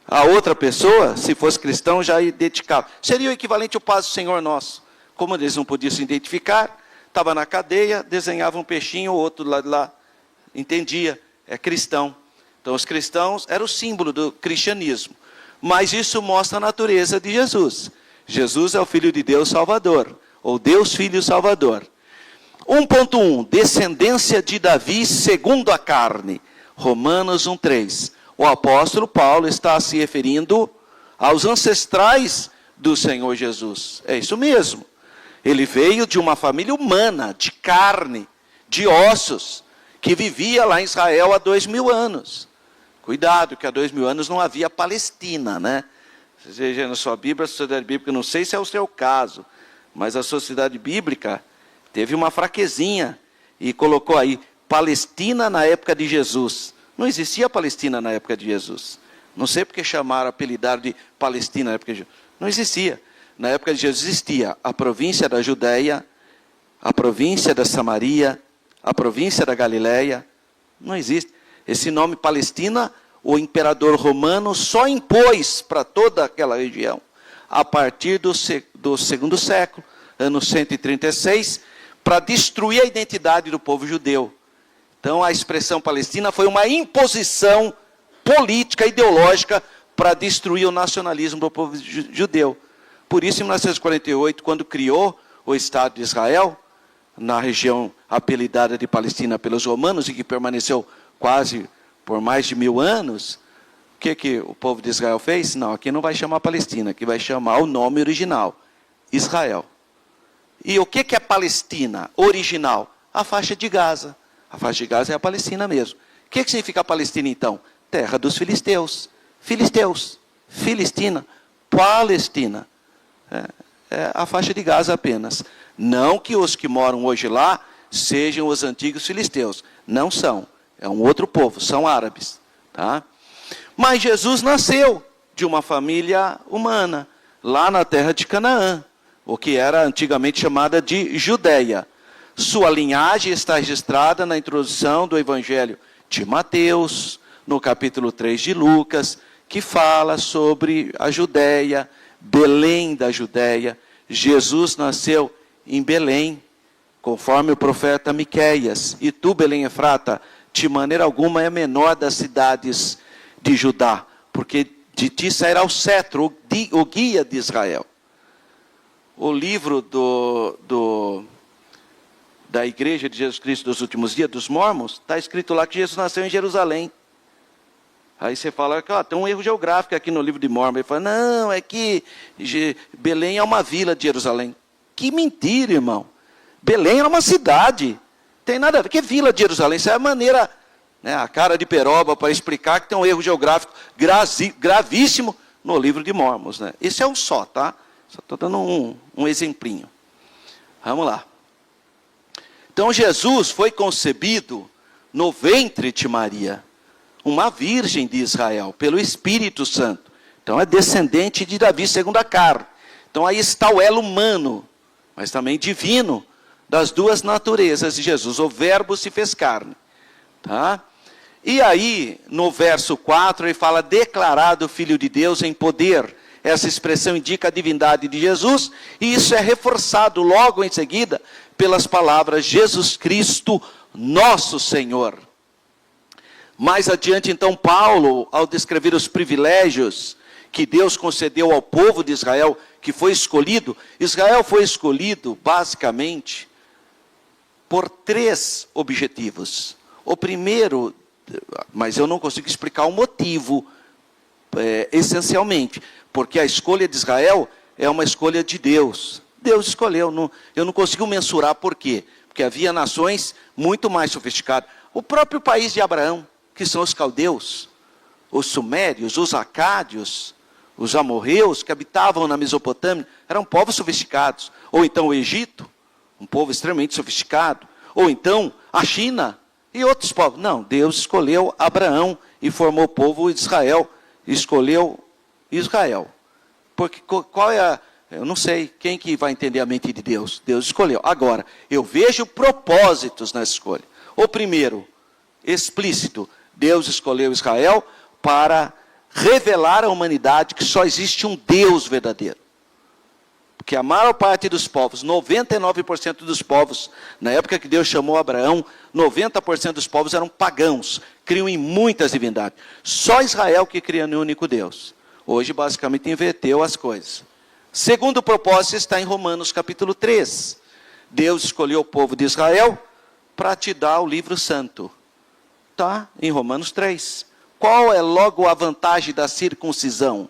A outra pessoa, se fosse cristão, já identificava. Seria o equivalente ao Paz do Senhor Nosso. Como eles não podiam se identificar, estava na cadeia, desenhava um peixinho, o outro do lado de lá entendia, é cristão. Então os cristãos eram o símbolo do cristianismo. Mas isso mostra a natureza de Jesus. Jesus é o Filho de Deus Salvador, ou Deus Filho Salvador. 1.1, descendência de Davi segundo a carne. Romanos 1.3. O apóstolo Paulo está se referindo aos ancestrais do Senhor Jesus. É isso mesmo. Ele veio de uma família humana, de carne, de ossos, que vivia lá em Israel há 2000 anos. Cuidado, que há 2000 anos não havia Palestina, né? Você veja na sua Bíblia, a Sociedade Bíblica, não sei se é o seu caso, mas a Sociedade Bíblica teve uma fraquezinha e colocou aí Palestina na época de Jesus. Não existia Palestina na época de Jesus. Não sei porque chamaram, apelidaram de Palestina na época de Jesus. Não existia. Na época de Jesus existia a província da Judéia, a província da Samaria, a província da Galileia. Não existe. Esse nome Palestina, o imperador romano só impôs para toda aquela região a partir do segundo século, ano 136, para destruir a identidade do povo judeu. Então a expressão Palestina foi uma imposição política, ideológica, para destruir o nacionalismo do povo judeu. Por isso, em 1948, quando criou o Estado de Israel, na região apelidada de Palestina pelos romanos, e que permaneceu quase por mais de 1000 anos, o que o povo de Israel fez? Não, aqui não vai chamar Palestina, aqui vai chamar o nome original, Israel. E o que é Palestina original? A faixa de Gaza. A faixa de Gaza é a Palestina mesmo. O que significa Palestina, então? Terra dos filisteus. Filisteus. Filistina. Palestina. É a faixa de Gaza apenas. Não que os que moram hoje lá sejam os antigos filisteus. Não são. É um outro povo, são árabes. Tá? Mas Jesus nasceu de uma família humana, lá na terra de Canaã, o que era antigamente chamada de Judéia. Sua linhagem está registrada na introdução do Evangelho de Mateus, no capítulo 3 de Lucas, que fala sobre a Judéia, Belém da Judéia. Jesus nasceu em Belém, conforme o profeta Miqueias. E tu, Belém Efrata, de maneira alguma é a menor das cidades de Judá, porque de ti sairá o cetro, o guia de Israel. O livro da Igreja de Jesus Cristo dos Últimos Dias, dos Mormons, está escrito lá que Jesus nasceu em Jerusalém. Aí você fala que tem um erro geográfico aqui no livro de Mormon. Ele fala, não, é que Belém é uma vila de Jerusalém. Que mentira, irmão. Belém era uma cidade. Tem nada a ver. Que vila de Jerusalém? Isso é a maneira, né, a cara de peroba para explicar que tem um erro geográfico gravíssimo no livro de Mormons. Né? Esse é um só, tá? Só estou dando um exemplinho. Vamos lá. Então Jesus foi concebido no ventre de Maria, uma virgem de Israel, pelo Espírito Santo. Então é descendente de Davi segundo a carne. Então aí está o elo humano, mas também divino, das duas naturezas de Jesus. O verbo se fez carne. Tá? E aí, no verso 4, ele fala, declarado Filho de Deus em poder. Essa expressão indica a divindade de Jesus, e isso é reforçado logo em seguida pelas palavras Jesus Cristo, nosso Senhor. Mais adiante, então, Paulo, ao descrever os privilégios que Deus concedeu ao povo de Israel, que foi escolhido, Israel foi escolhido, basicamente, por 3 objetivos. O primeiro, mas eu não consigo explicar o motivo, essencialmente, porque a escolha de Israel é uma escolha de Deus. Deus escolheu, eu não consigo mensurar por quê. Porque havia nações muito mais sofisticadas. O próprio país de Abraão, que são os caldeus, os sumérios, os acádios, os amorreus, que habitavam na Mesopotâmia, eram povos sofisticados. Ou então o Egito, um povo extremamente sofisticado. Ou então a China e outros povos. Não, Deus escolheu Abraão e formou o povo de Israel. Escolheu Israel. Porque qual é eu não sei quem que vai entender a mente de Deus. Deus escolheu. Agora, eu vejo propósitos na escolha. O primeiro, explícito, Deus escolheu Israel para revelar à humanidade que só existe um Deus verdadeiro. Porque a maior parte dos povos, 99% dos povos, na época que Deus chamou Abraão, 90% dos povos eram pagãos, criam em muitas divindades. Só Israel que cria no único Deus. Hoje, basicamente, inverteu as coisas. Segundo propósito está em Romanos capítulo 3. Deus escolheu o povo de Israel para te dar o livro santo. Está em Romanos 3. Qual é logo a vantagem da circuncisão?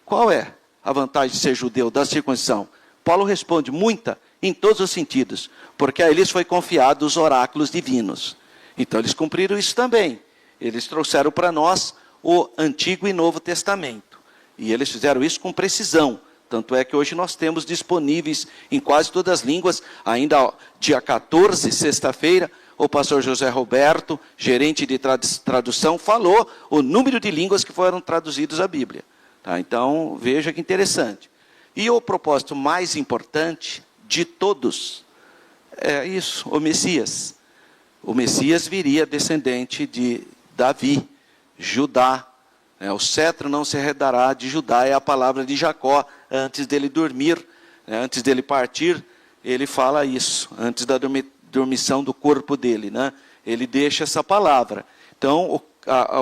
Qual é a vantagem de ser judeu, da circuncisão? Paulo responde, muita, em todos os sentidos. Porque a eles foi confiado os oráculos divinos. Então eles cumpriram isso também. Eles trouxeram para nós o Antigo e Novo Testamento. E eles fizeram isso com precisão. Tanto é que hoje nós temos disponíveis em quase todas as línguas, ainda dia 14, sexta-feira, o pastor José Roberto, gerente de tradução, falou o número de línguas que foram traduzidas à Bíblia. Tá? Então, veja que interessante. E o propósito mais importante de todos é isso, o Messias. O Messias viria descendente de Davi, Judá. O cetro não se arredará de Judá, é a palavra de Jacó, antes dele dormir, antes dele partir, ele fala isso, antes da dormição do corpo dele, né? Ele deixa essa palavra. Então,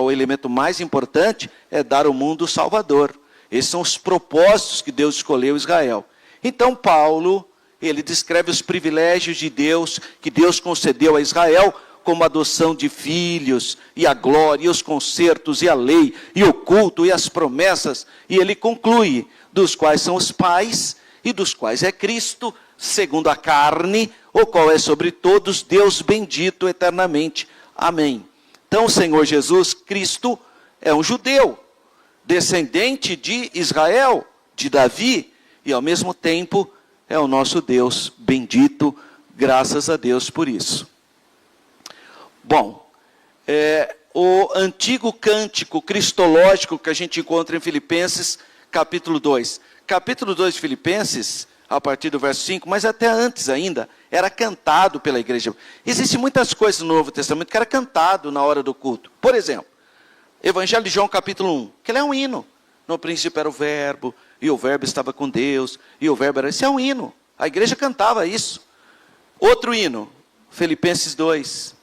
o elemento mais importante é dar ao mundo o Salvador. Esses são os propósitos que Deus escolheu Israel. Então, Paulo, ele descreve os privilégios de Deus, que Deus concedeu a Israel, como a adoção de filhos, e a glória, e os concertos, e a lei, e o culto, e as promessas. E ele conclui, dos quais são os pais, e dos quais é Cristo, segundo a carne, o qual é sobre todos Deus bendito eternamente. Amém. Então, o Senhor Jesus Cristo é um judeu, descendente de Israel, de Davi, e ao mesmo tempo é o nosso Deus bendito, graças a Deus por isso. Bom, o antigo cântico cristológico que a gente encontra em Filipenses, capítulo 2. Capítulo 2 de Filipenses, a partir do verso 5, mas até antes ainda, era cantado pela igreja. Existem muitas coisas no Novo Testamento que era cantado na hora do culto. Por exemplo, Evangelho de João, capítulo 1, que ele é um hino. No princípio era o verbo, e o verbo estava com Deus, e o verbo era... Isso é um hino. A igreja cantava isso. Outro hino, Filipenses 2.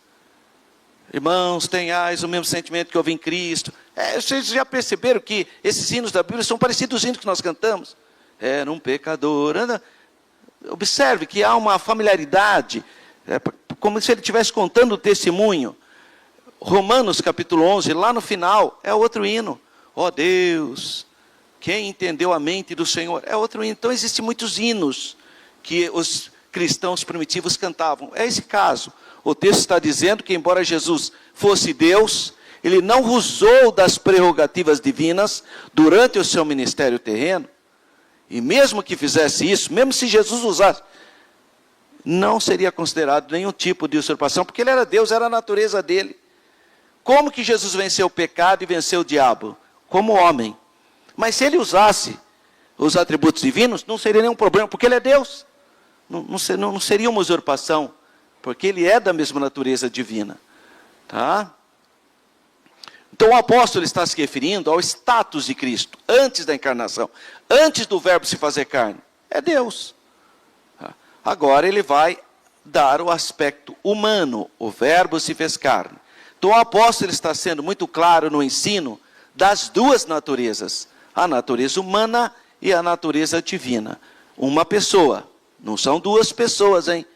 Irmãos, tenhais o mesmo sentimento que houve em Cristo. Vocês já perceberam que esses hinos da Bíblia são parecidos aos hinos que nós cantamos? Era um pecador. Observe que há uma familiaridade, como se ele estivesse contando o testemunho. Romanos capítulo 11, lá no final, é outro hino. Ó Deus, quem entendeu a mente do Senhor? É outro hino. Então existem muitos hinos que os cristãos primitivos cantavam. É esse caso. O texto está dizendo que embora Jesus fosse Deus, ele não usou das prerrogativas divinas durante o seu ministério terreno. E mesmo que fizesse isso, mesmo se Jesus usasse, não seria considerado nenhum tipo de usurpação, porque ele era Deus, era a natureza dele. Como que Jesus venceu o pecado e venceu o diabo? Como homem. Mas se ele usasse os atributos divinos, não seria nenhum problema, porque ele é Deus. Não seria uma usurpação, porque ele é da mesma natureza divina. Tá? Então o apóstolo está se referindo ao status de Cristo, antes da encarnação, antes do verbo se fazer carne. É Deus. Agora ele vai dar o aspecto humano, o verbo se fez carne. Então o apóstolo está sendo muito claro no ensino das duas naturezas, a natureza humana e a natureza divina. Uma pessoa, não são duas pessoas, hein?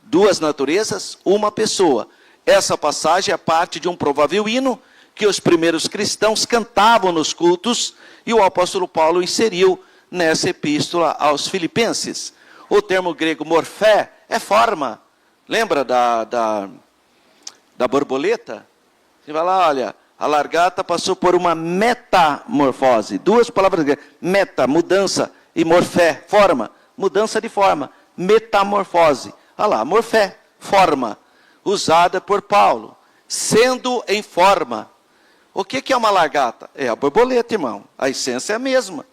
Duas naturezas, uma pessoa. Essa passagem é parte de um provável hino que os primeiros cristãos cantavam nos cultos e o apóstolo Paulo inseriu nessa epístola aos Filipenses. O termo grego morfé é forma. Lembra da borboleta? Você vai lá, olha, a largata passou por uma metamorfose. Duas palavras gregas. Meta, mudança, e morfé, forma. Mudança de forma. Metamorfose. Olha lá, morfé, forma. Usada por Paulo. Sendo em forma. O que é uma lagarta? É a borboleta, irmão. A essência é a mesma.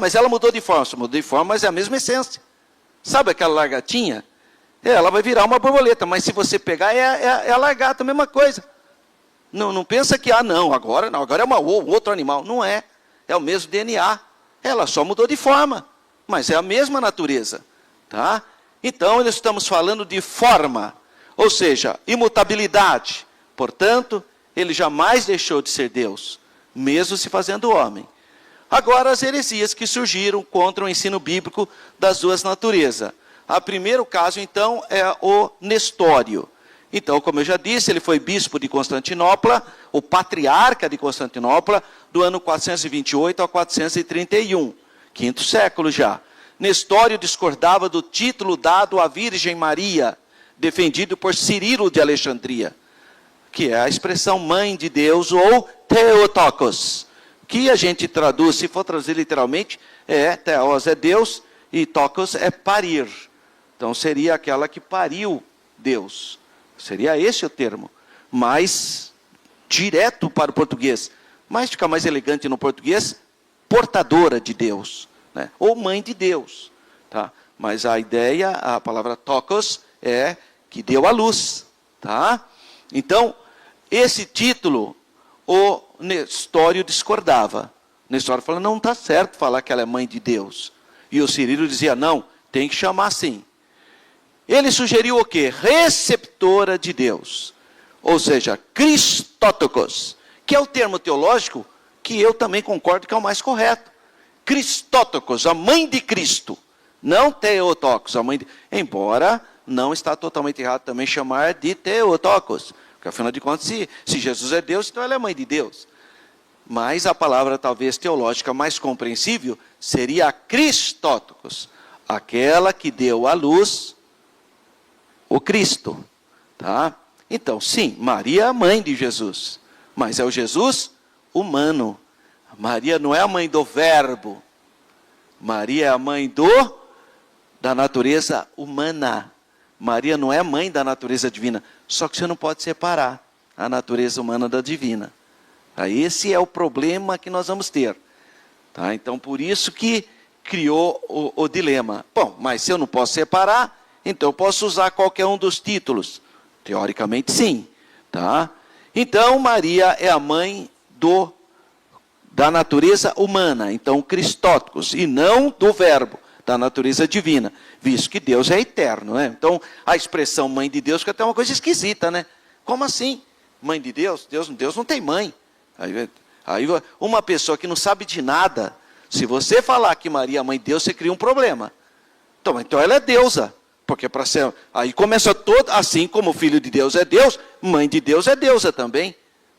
Mas ela mudou de forma. Mudou de forma, mas é a mesma essência. Sabe aquela lagartinha? Ela vai virar uma borboleta, mas se você pegar, é a lagarta, a mesma coisa. Não pensa que, agora é outro animal. Não é. É o mesmo DNA. Ela só mudou de forma, mas é a mesma natureza. Tá? Então, nós estamos falando de forma, ou seja, imutabilidade. Portanto, ele jamais deixou de ser Deus, mesmo se fazendo homem. Agora, as heresias que surgiram contra o ensino bíblico das duas naturezas. O primeiro caso, então, é o Nestório. Então, como eu já disse, ele foi bispo de Constantinopla, o patriarca de Constantinopla, do ano 428 a 431, quinto século já. Nestório discordava do título dado à Virgem Maria, defendido por Cirilo de Alexandria, que é a expressão mãe de Deus, ou Theotokos, que a gente traduz, se for traduzir literalmente, Theos é Deus, e Tokos é parir. Então seria aquela que pariu Deus. Seria esse o termo, mais direto para o português. Mas fica mais elegante no português, portadora de Deus, né? Ou mãe de Deus, tá? Mas a ideia, a palavra tokos, é que deu à luz, tá? Então, esse título, o Nestório discordava. O Nestório falou, não está certo falar que ela é mãe de Deus. E o Cirilo dizia, não, tem que chamar assim. Ele sugeriu o quê? Receptora de Deus. Ou seja, Christotokos, que é o termo teológico que eu também concordo que é o mais correto. Christotokos, a mãe de Cristo. Não Theotokos, a mãe de... Embora não está totalmente errado também chamar de Theotokos. Porque afinal de contas, se Jesus é Deus, então ela é mãe de Deus. Mas a palavra talvez teológica mais compreensível seria Christotokos, aquela que deu à luz o Cristo, tá? Então, sim, Maria é a mãe de Jesus, mas é o Jesus humano. Maria não é a mãe do verbo. Maria é a mãe da natureza humana. Maria não é mãe da natureza divina, só que você não pode separar a natureza humana da divina. Esse é o problema que nós vamos ter. Tá? Então, por isso que criou o dilema. Bom, mas se eu não posso separar, então eu posso usar qualquer um dos títulos. Teoricamente, sim. Tá? Então, Maria é a mãe da natureza humana. Então, Christotokos, e não do verbo, da natureza divina. Visto que Deus é eterno, né? Então, a expressão mãe de Deus fica até uma coisa esquisita, né? Como assim? Mãe de Deus? Deus não tem mãe. Aí uma pessoa que não sabe de nada, se você falar que Maria é a mãe de Deus, você cria um problema. Então ela é deusa. Porque para ser... Aí começa todo... Assim como o filho de Deus é Deus, mãe de Deus é deusa também.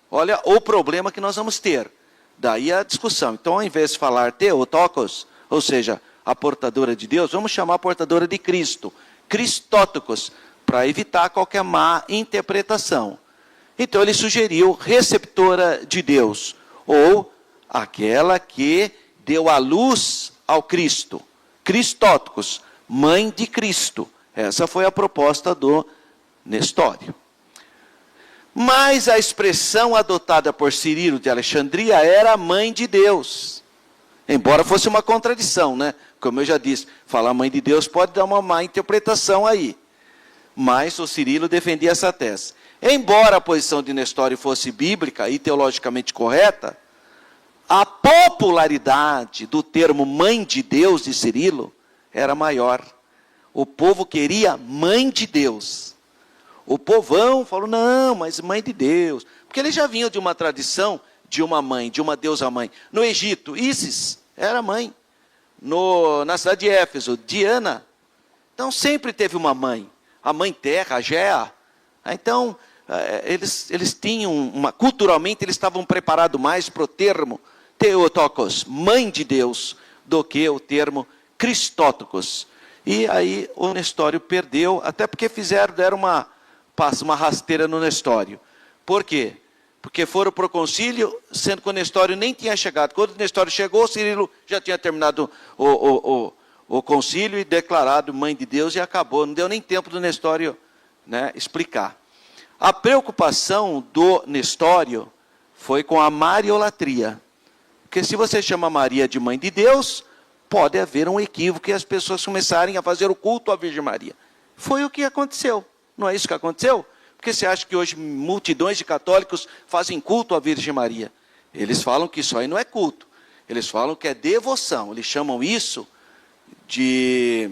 Olha o problema que nós vamos ter. Daí a discussão. Então, ao invés de falar Theotokos, ou seja, a portadora de Deus, vamos chamar a portadora de Cristo. Christotokos, para evitar qualquer má interpretação. Então ele sugeriu receptora de Deus, ou aquela que deu a luz ao Cristo. Christotokos, mãe de Cristo. Essa foi a proposta do Nestório. Mas a expressão adotada por Cirilo de Alexandria era mãe de Deus. Embora fosse uma contradição, né? Como eu já disse, falar mãe de Deus pode dar uma má interpretação aí. Mas o Cirilo defendia essa tese. Embora a posição de Nestório fosse bíblica e teologicamente correta, a popularidade do termo mãe de Deus de Cirilo era maior. O povo queria mãe de Deus. O povão falou, não, mas mãe de Deus. Porque eles já vinham de uma tradição de uma mãe, de uma deusa mãe. No Egito, Ísis era mãe. Na cidade de Éfeso, Diana. Então sempre teve uma mãe. A mãe terra, a Gea. Então, eles tinham culturalmente eles estavam preparados mais para o termo Theotokos, mãe de Deus, do que o termo Christotokos. E aí o Nestório perdeu, até porque deram uma rasteira no Nestório. Por quê? Porque foram para o concílio, sendo que o Nestório nem tinha chegado. Quando o Nestório chegou, o Cirilo já tinha terminado o concílio e declarado mãe de Deus e acabou. Não deu nem tempo do Nestório, né, explicar. A preocupação do Nestório foi com a mariolatria. Porque se você chama Maria de mãe de Deus, pode haver um equívoco e as pessoas começarem a fazer o culto à Virgem Maria. Foi o que aconteceu. Não é isso que aconteceu? Porque você acha que hoje multidões de católicos fazem culto à Virgem Maria? Eles falam que isso aí não é culto. Eles falam que é devoção. Eles chamam isso de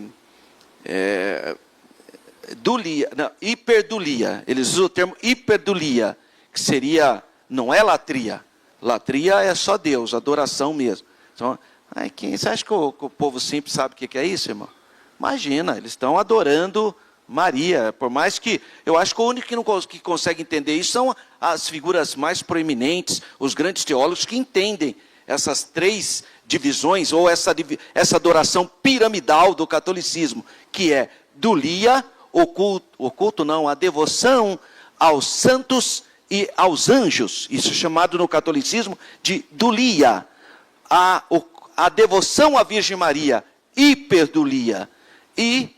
hiperdulia. Eles usam o termo hiperdulia, que seria, não é latria. Latria é só Deus, adoração mesmo. Então, você acha que o povo simples sabe o que é isso, irmão? Imagina, eles estão adorando Maria. Por mais que, eu acho que o único que consegue entender isso são as figuras mais proeminentes, os grandes teólogos que entendem essas três divisões, ou essa adoração piramidal do catolicismo, que é dulia, a devoção aos santos e aos anjos. Isso é chamado no catolicismo de dulia. A devoção à Virgem Maria, hiperdulia. E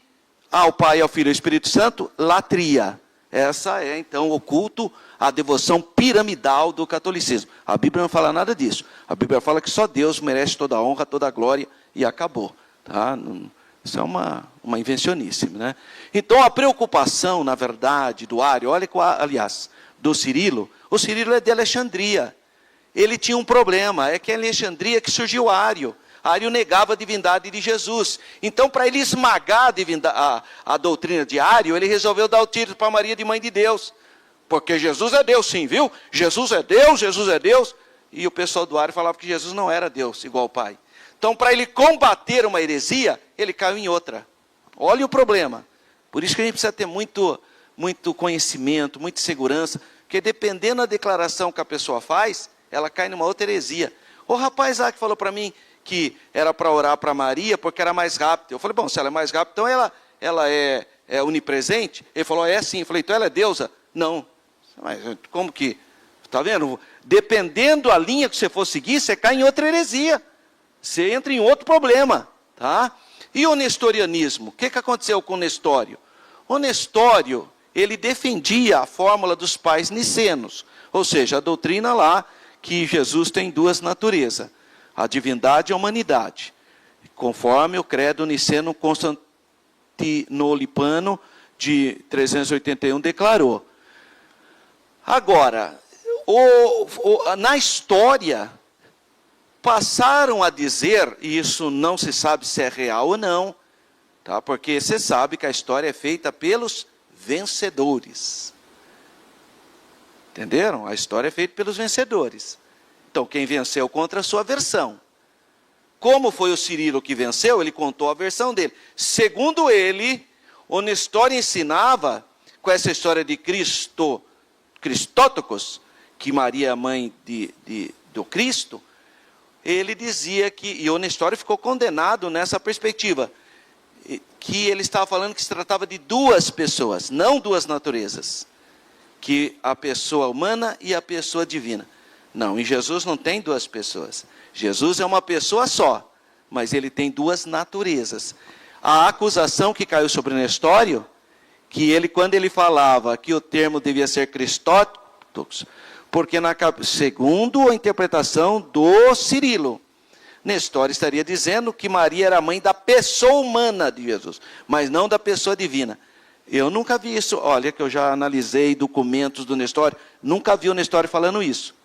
ao Pai, ao Filho e ao Espírito Santo, latria. Essa é, então, o culto, a devoção piramidal do catolicismo. A Bíblia não fala nada disso. A Bíblia fala que só Deus merece toda a honra, toda a glória, e acabou. Tá? Isso é uma invencionice, né? Então, a preocupação, na verdade, do Ário, olha, aliás, do Cirilo, o Cirilo é de Alexandria. Ele tinha um problema, é que é em Alexandria que surgiu o Ário. Ário negava a divindade de Jesus. Então, para ele esmagar a doutrina de Ário, ele resolveu dar o título para Maria de Mãe de Deus. Porque Jesus é Deus, sim, viu? Jesus é Deus, Jesus é Deus. E o pessoal do Ário falava que Jesus não era Deus, igual o Pai. Então, para ele combater uma heresia, ele caiu em outra. Olha o problema. Por isso que a gente precisa ter muito conhecimento, muita segurança, porque dependendo da declaração que a pessoa faz, ela cai numa outra heresia. O rapaz lá que falou para mim que era para orar para Maria porque era mais rápido. Eu falei, bom, se ela é mais rápida, então ela é onipresente? Ele falou, é sim. Eu falei, então ela é deusa? Não. Mas como que? Está vendo? Dependendo da linha que você for seguir, você cai em outra heresia. Você entra em outro problema. Tá? E o nestorianismo? O que aconteceu com o Nestório? O Nestório, ele defendia a fórmula dos pais nicenos. Ou seja, a doutrina lá que Jesus tem duas naturezas. A divindade e a humanidade. Conforme o credo niceno constantinolipano de 381 declarou. Agora, na história, passaram a dizer, e isso não se sabe se é real ou não, tá? Porque você sabe que a história é feita pelos vencedores. Entenderam? A história é feita pelos vencedores. Então, quem venceu contra a sua versão. Como foi o Cirilo que venceu, ele contou a versão dele. Segundo ele, o Nestório ensinava, com essa história de Cristótocos, que Maria é a mãe do Cristo, ele dizia que, e o Nestório ficou condenado nessa perspectiva, que ele estava falando que se tratava de duas pessoas, não duas naturezas, que a pessoa humana e a pessoa divina. Não, em Jesus não tem duas pessoas. Jesus é uma pessoa só, mas ele tem duas naturezas. A acusação que caiu sobre Nestório, que ele, quando ele falava que o termo devia ser Cristótocos, porque segundo a interpretação do Cirilo, Nestório estaria dizendo que Maria era a mãe da pessoa humana de Jesus, mas não da pessoa divina. Eu nunca vi isso, olha que eu já analisei documentos do Nestório, nunca vi o Nestório falando isso.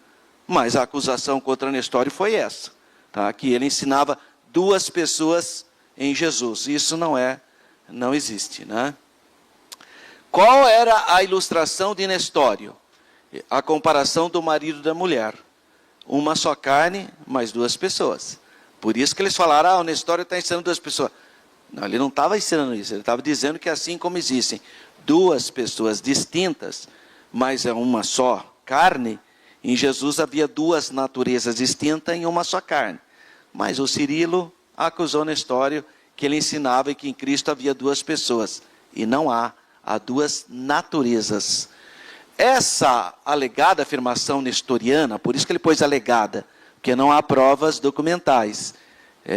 Mas a acusação contra Nestório foi essa, tá? Que ele ensinava duas pessoas em Jesus. Isso não existe, né? Qual era a ilustração de Nestório? A comparação do marido e da mulher. Uma só carne, mais duas pessoas. Por isso que eles falaram, o Nestório está ensinando duas pessoas. Não, ele não estava ensinando isso, ele estava dizendo que assim como existem duas pessoas distintas, mas é uma só carne, em Jesus havia duas naturezas distintas em uma só carne. Mas o Cirilo acusou Nestório que ele ensinava que em Cristo havia duas pessoas. E não há duas naturezas. Essa alegada afirmação nestoriana, por isso que ele pôs alegada, porque não há provas documentais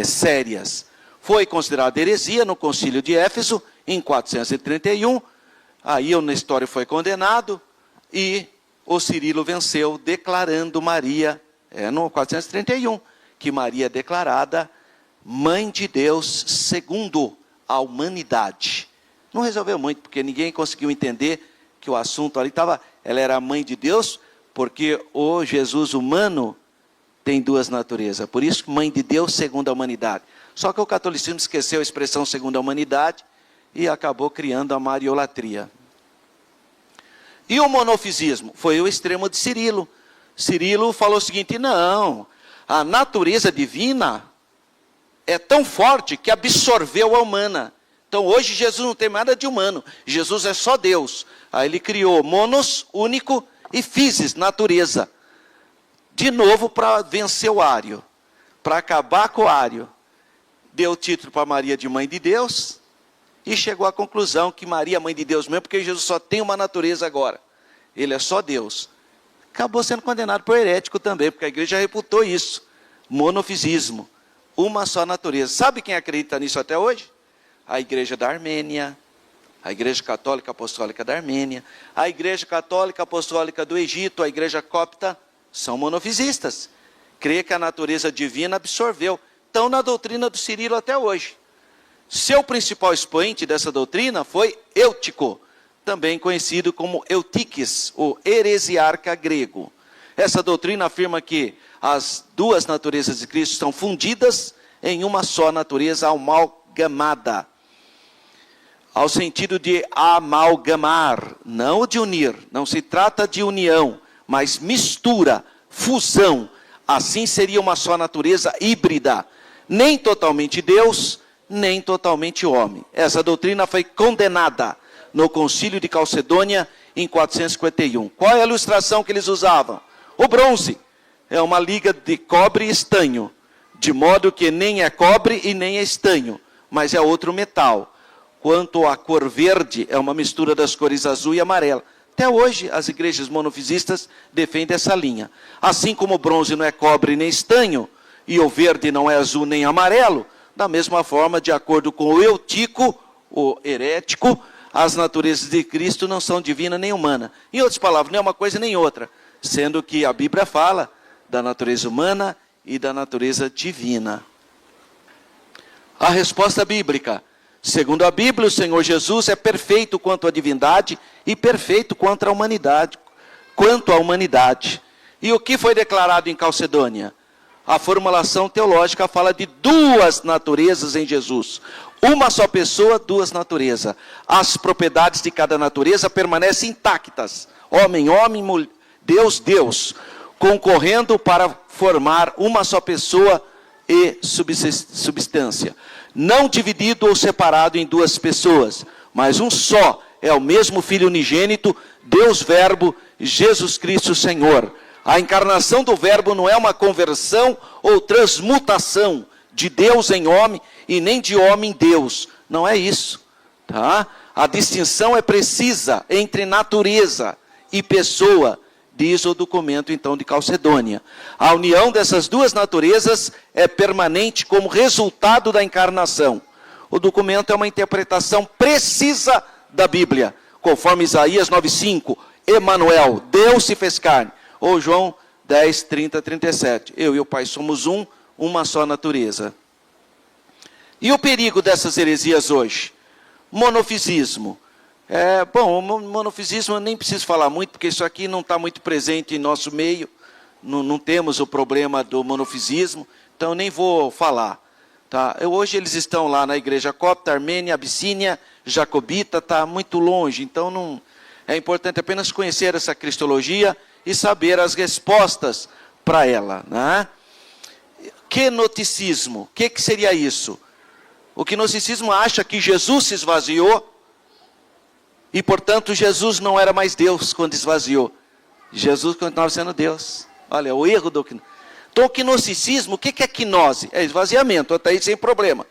sérias, foi considerada heresia no concílio de Éfeso, em 431. Aí o Nestório foi condenado e o Cirilo venceu, declarando Maria, no 431, que Maria é declarada mãe de Deus segundo a humanidade. Não resolveu muito, porque ninguém conseguiu entender que o assunto ali estava, ela era mãe de Deus, porque o Jesus humano tem duas naturezas. Por isso, mãe de Deus segundo a humanidade. Só que o catolicismo esqueceu a expressão segundo a humanidade e acabou criando a mariolatria. E o monofisismo? Foi o extremo de Cirilo. Cirilo falou o seguinte, não, a natureza divina é tão forte que absorveu a humana. Então hoje Jesus não tem nada de humano, Jesus é só Deus. Aí ele criou monos, único, e physis, natureza. De novo para vencer o Ário, para acabar com o Ário. Deu o título para Maria de Mãe de Deus, e chegou à conclusão que Maria é mãe de Deus mesmo, porque Jesus só tem uma natureza agora. Ele é só Deus. Acabou sendo condenado por herético também, porque a igreja reputou isso. Monofisismo. Uma só natureza. Sabe quem acredita nisso até hoje? A igreja da Armênia, a Igreja Católica Apostólica da Armênia, a Igreja Católica Apostólica do Egito, a Igreja Copta, são monofisistas. Crê que a natureza divina absorveu. Estão na doutrina do Cirilo até hoje. Seu principal expoente dessa doutrina foi Eutico, também conhecido como Eutiques, o heresiarca grego. Essa doutrina afirma que as duas naturezas de Cristo estão fundidas em uma só natureza amalgamada. Ao sentido de amalgamar, não de unir. Não se trata de união, mas mistura, fusão. Assim seria uma só natureza híbrida. Nem totalmente Deus, nem totalmente homem. Essa doutrina foi condenada no Concílio de Calcedônia em 451. Qual é a ilustração que eles usavam? O bronze é uma liga de cobre e estanho, de modo que nem é cobre e nem é estanho, mas é outro metal. Quanto à cor verde, é uma mistura das cores azul e amarela. Até hoje, as igrejas monofisistas defendem essa linha. Assim como o bronze não é cobre nem estanho, e o verde não é azul nem amarelo, da mesma forma, de acordo com o Eutico, o herético, as naturezas de Cristo não são divina nem humana. Em outras palavras, nem uma coisa nem outra, sendo que a Bíblia fala da natureza humana e da natureza divina. A resposta bíblica. Segundo a Bíblia, o Senhor Jesus é perfeito quanto à divindade e perfeito quanto à humanidade. E o que foi declarado em Calcedônia? A formulação teológica fala de duas naturezas em Jesus. Uma só pessoa, duas naturezas. As propriedades de cada natureza permanecem intactas. Homem, homem, Deus, Deus. Concorrendo para formar uma só pessoa e substância. Não dividido ou separado em duas pessoas, mas um só, é o mesmo Filho unigênito, Deus Verbo, Jesus Cristo Senhor. A encarnação do Verbo não é uma conversão ou transmutação de Deus em homem e nem de homem em Deus. Não é isso. Tá? A distinção é precisa entre natureza e pessoa, diz o documento então de Calcedônia. A união dessas duas naturezas é permanente como resultado da encarnação. O documento é uma interpretação precisa da Bíblia, conforme Isaías 9:5, Emanuel, Deus se fez carne. Ou João 10, 30, 37. Eu e o Pai somos uma só natureza. E o perigo dessas heresias hoje? Monofisismo. O monofisismo eu nem preciso falar muito, porque isso aqui não está muito presente em nosso meio. Não temos o problema do monofisismo, então eu nem vou falar. Tá? Hoje eles estão lá na igreja copta, Armênia, Abissínia, Jacobita, está muito longe. Então não é importante apenas conhecer essa cristologia e saber as respostas para ela. Né? Quenoticismo, o que seria isso? O quenoticismo acha que Jesus se esvaziou e, portanto, Jesus não era mais Deus quando esvaziou. Jesus continuava sendo Deus. Olha, o erro do... Então, o quenoticismo, o que é quinose? É esvaziamento, até aí sem problema.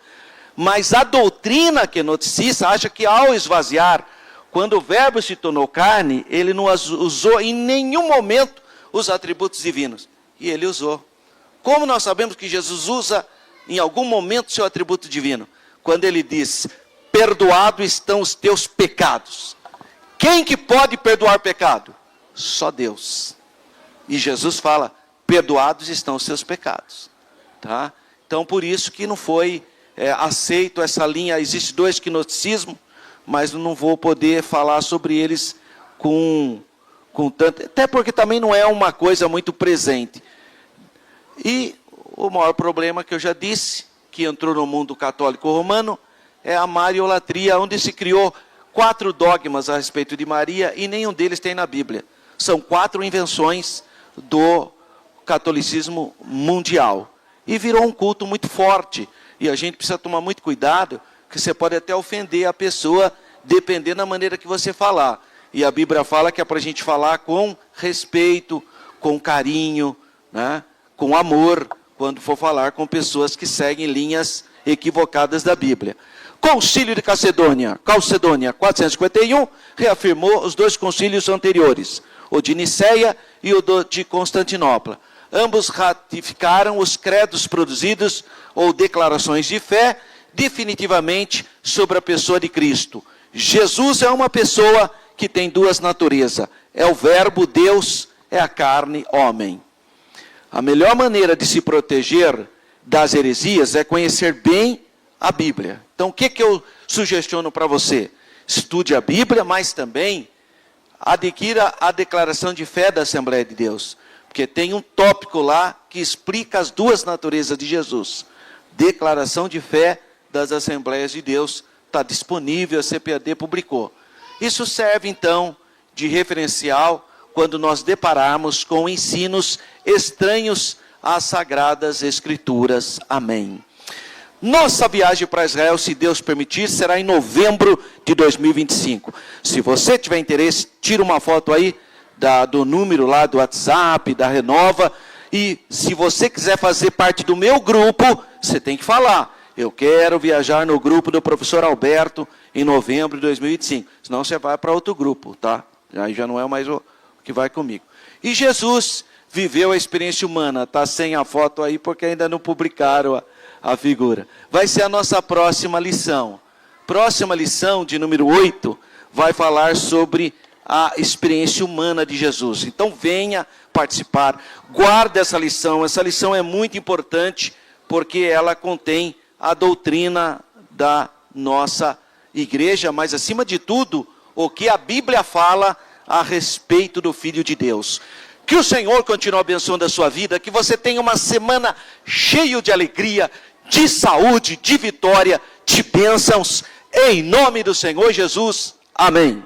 Mas a doutrina quenoticista acha que ao esvaziar, quando o verbo se tornou carne, ele não usou em nenhum momento os atributos divinos. E ele usou. Como nós sabemos que Jesus usa em algum momento seu atributo divino? Quando ele diz, perdoados estão os teus pecados. Quem que pode perdoar pecado? Só Deus. E Jesus fala, perdoados estão os seus pecados. Tá? Então, por isso que não foi aceito essa linha. Existe dois quenoticismos, mas eu não vou poder falar sobre eles com tanto... Até porque também não é uma coisa muito presente. E o maior problema que eu já disse, que entrou no mundo católico romano, é a mariolatria, onde se criou 4 dogmas a respeito de Maria, e nenhum deles tem na Bíblia. São 4 invenções do catolicismo mundial. E virou um culto muito forte. E a gente precisa tomar muito cuidado, que você pode até ofender a pessoa, dependendo da maneira que você falar. E a Bíblia fala que é para a gente falar com respeito, com carinho, né? Com amor, quando for falar com pessoas que seguem linhas equivocadas da Bíblia. Concílio de Calcedônia, 451, reafirmou os 2 concílios anteriores, o de Niceia e o de Constantinopla. Ambos ratificaram os credos produzidos, ou declarações de fé, definitivamente sobre a pessoa de Cristo. Jesus é uma pessoa que tem duas naturezas. É o verbo Deus, é a carne, homem. A melhor maneira de se proteger das heresias é conhecer bem a Bíblia. Então, o que eu sugestiono para você? Estude a Bíblia, mas também adquira a declaração de fé da Assembleia de Deus. Porque tem um tópico lá que explica as duas naturezas de Jesus. Declaração de fé das Assembleias de Deus, está disponível, a CPAD publicou. Isso serve, então, de referencial quando nós depararmos com ensinos estranhos às Sagradas Escrituras. Amém. Nossa viagem para Israel, se Deus permitir, será em novembro de 2025. Se você tiver interesse, tira uma foto aí do número lá do WhatsApp, da Renova. E se você quiser fazer parte do meu grupo, você tem que falar. Eu quero viajar no grupo do professor Alberto em novembro de 2025. Senão você vai para outro grupo, tá? Aí já não é mais o que vai comigo. E Jesus viveu a experiência humana. Está sem a foto aí porque ainda não publicaram a figura. Vai ser a nossa próxima lição. Próxima lição, de número 8, vai falar sobre a experiência humana de Jesus. Então venha participar. Guarde essa lição. Essa lição é muito importante porque ela contém a doutrina da nossa igreja, mas acima de tudo, o que a Bíblia fala a respeito do Filho de Deus. Que o Senhor continue abençoando a sua vida, que você tenha uma semana cheia de alegria, de saúde, de vitória, de bênçãos, em nome do Senhor Jesus. Amém.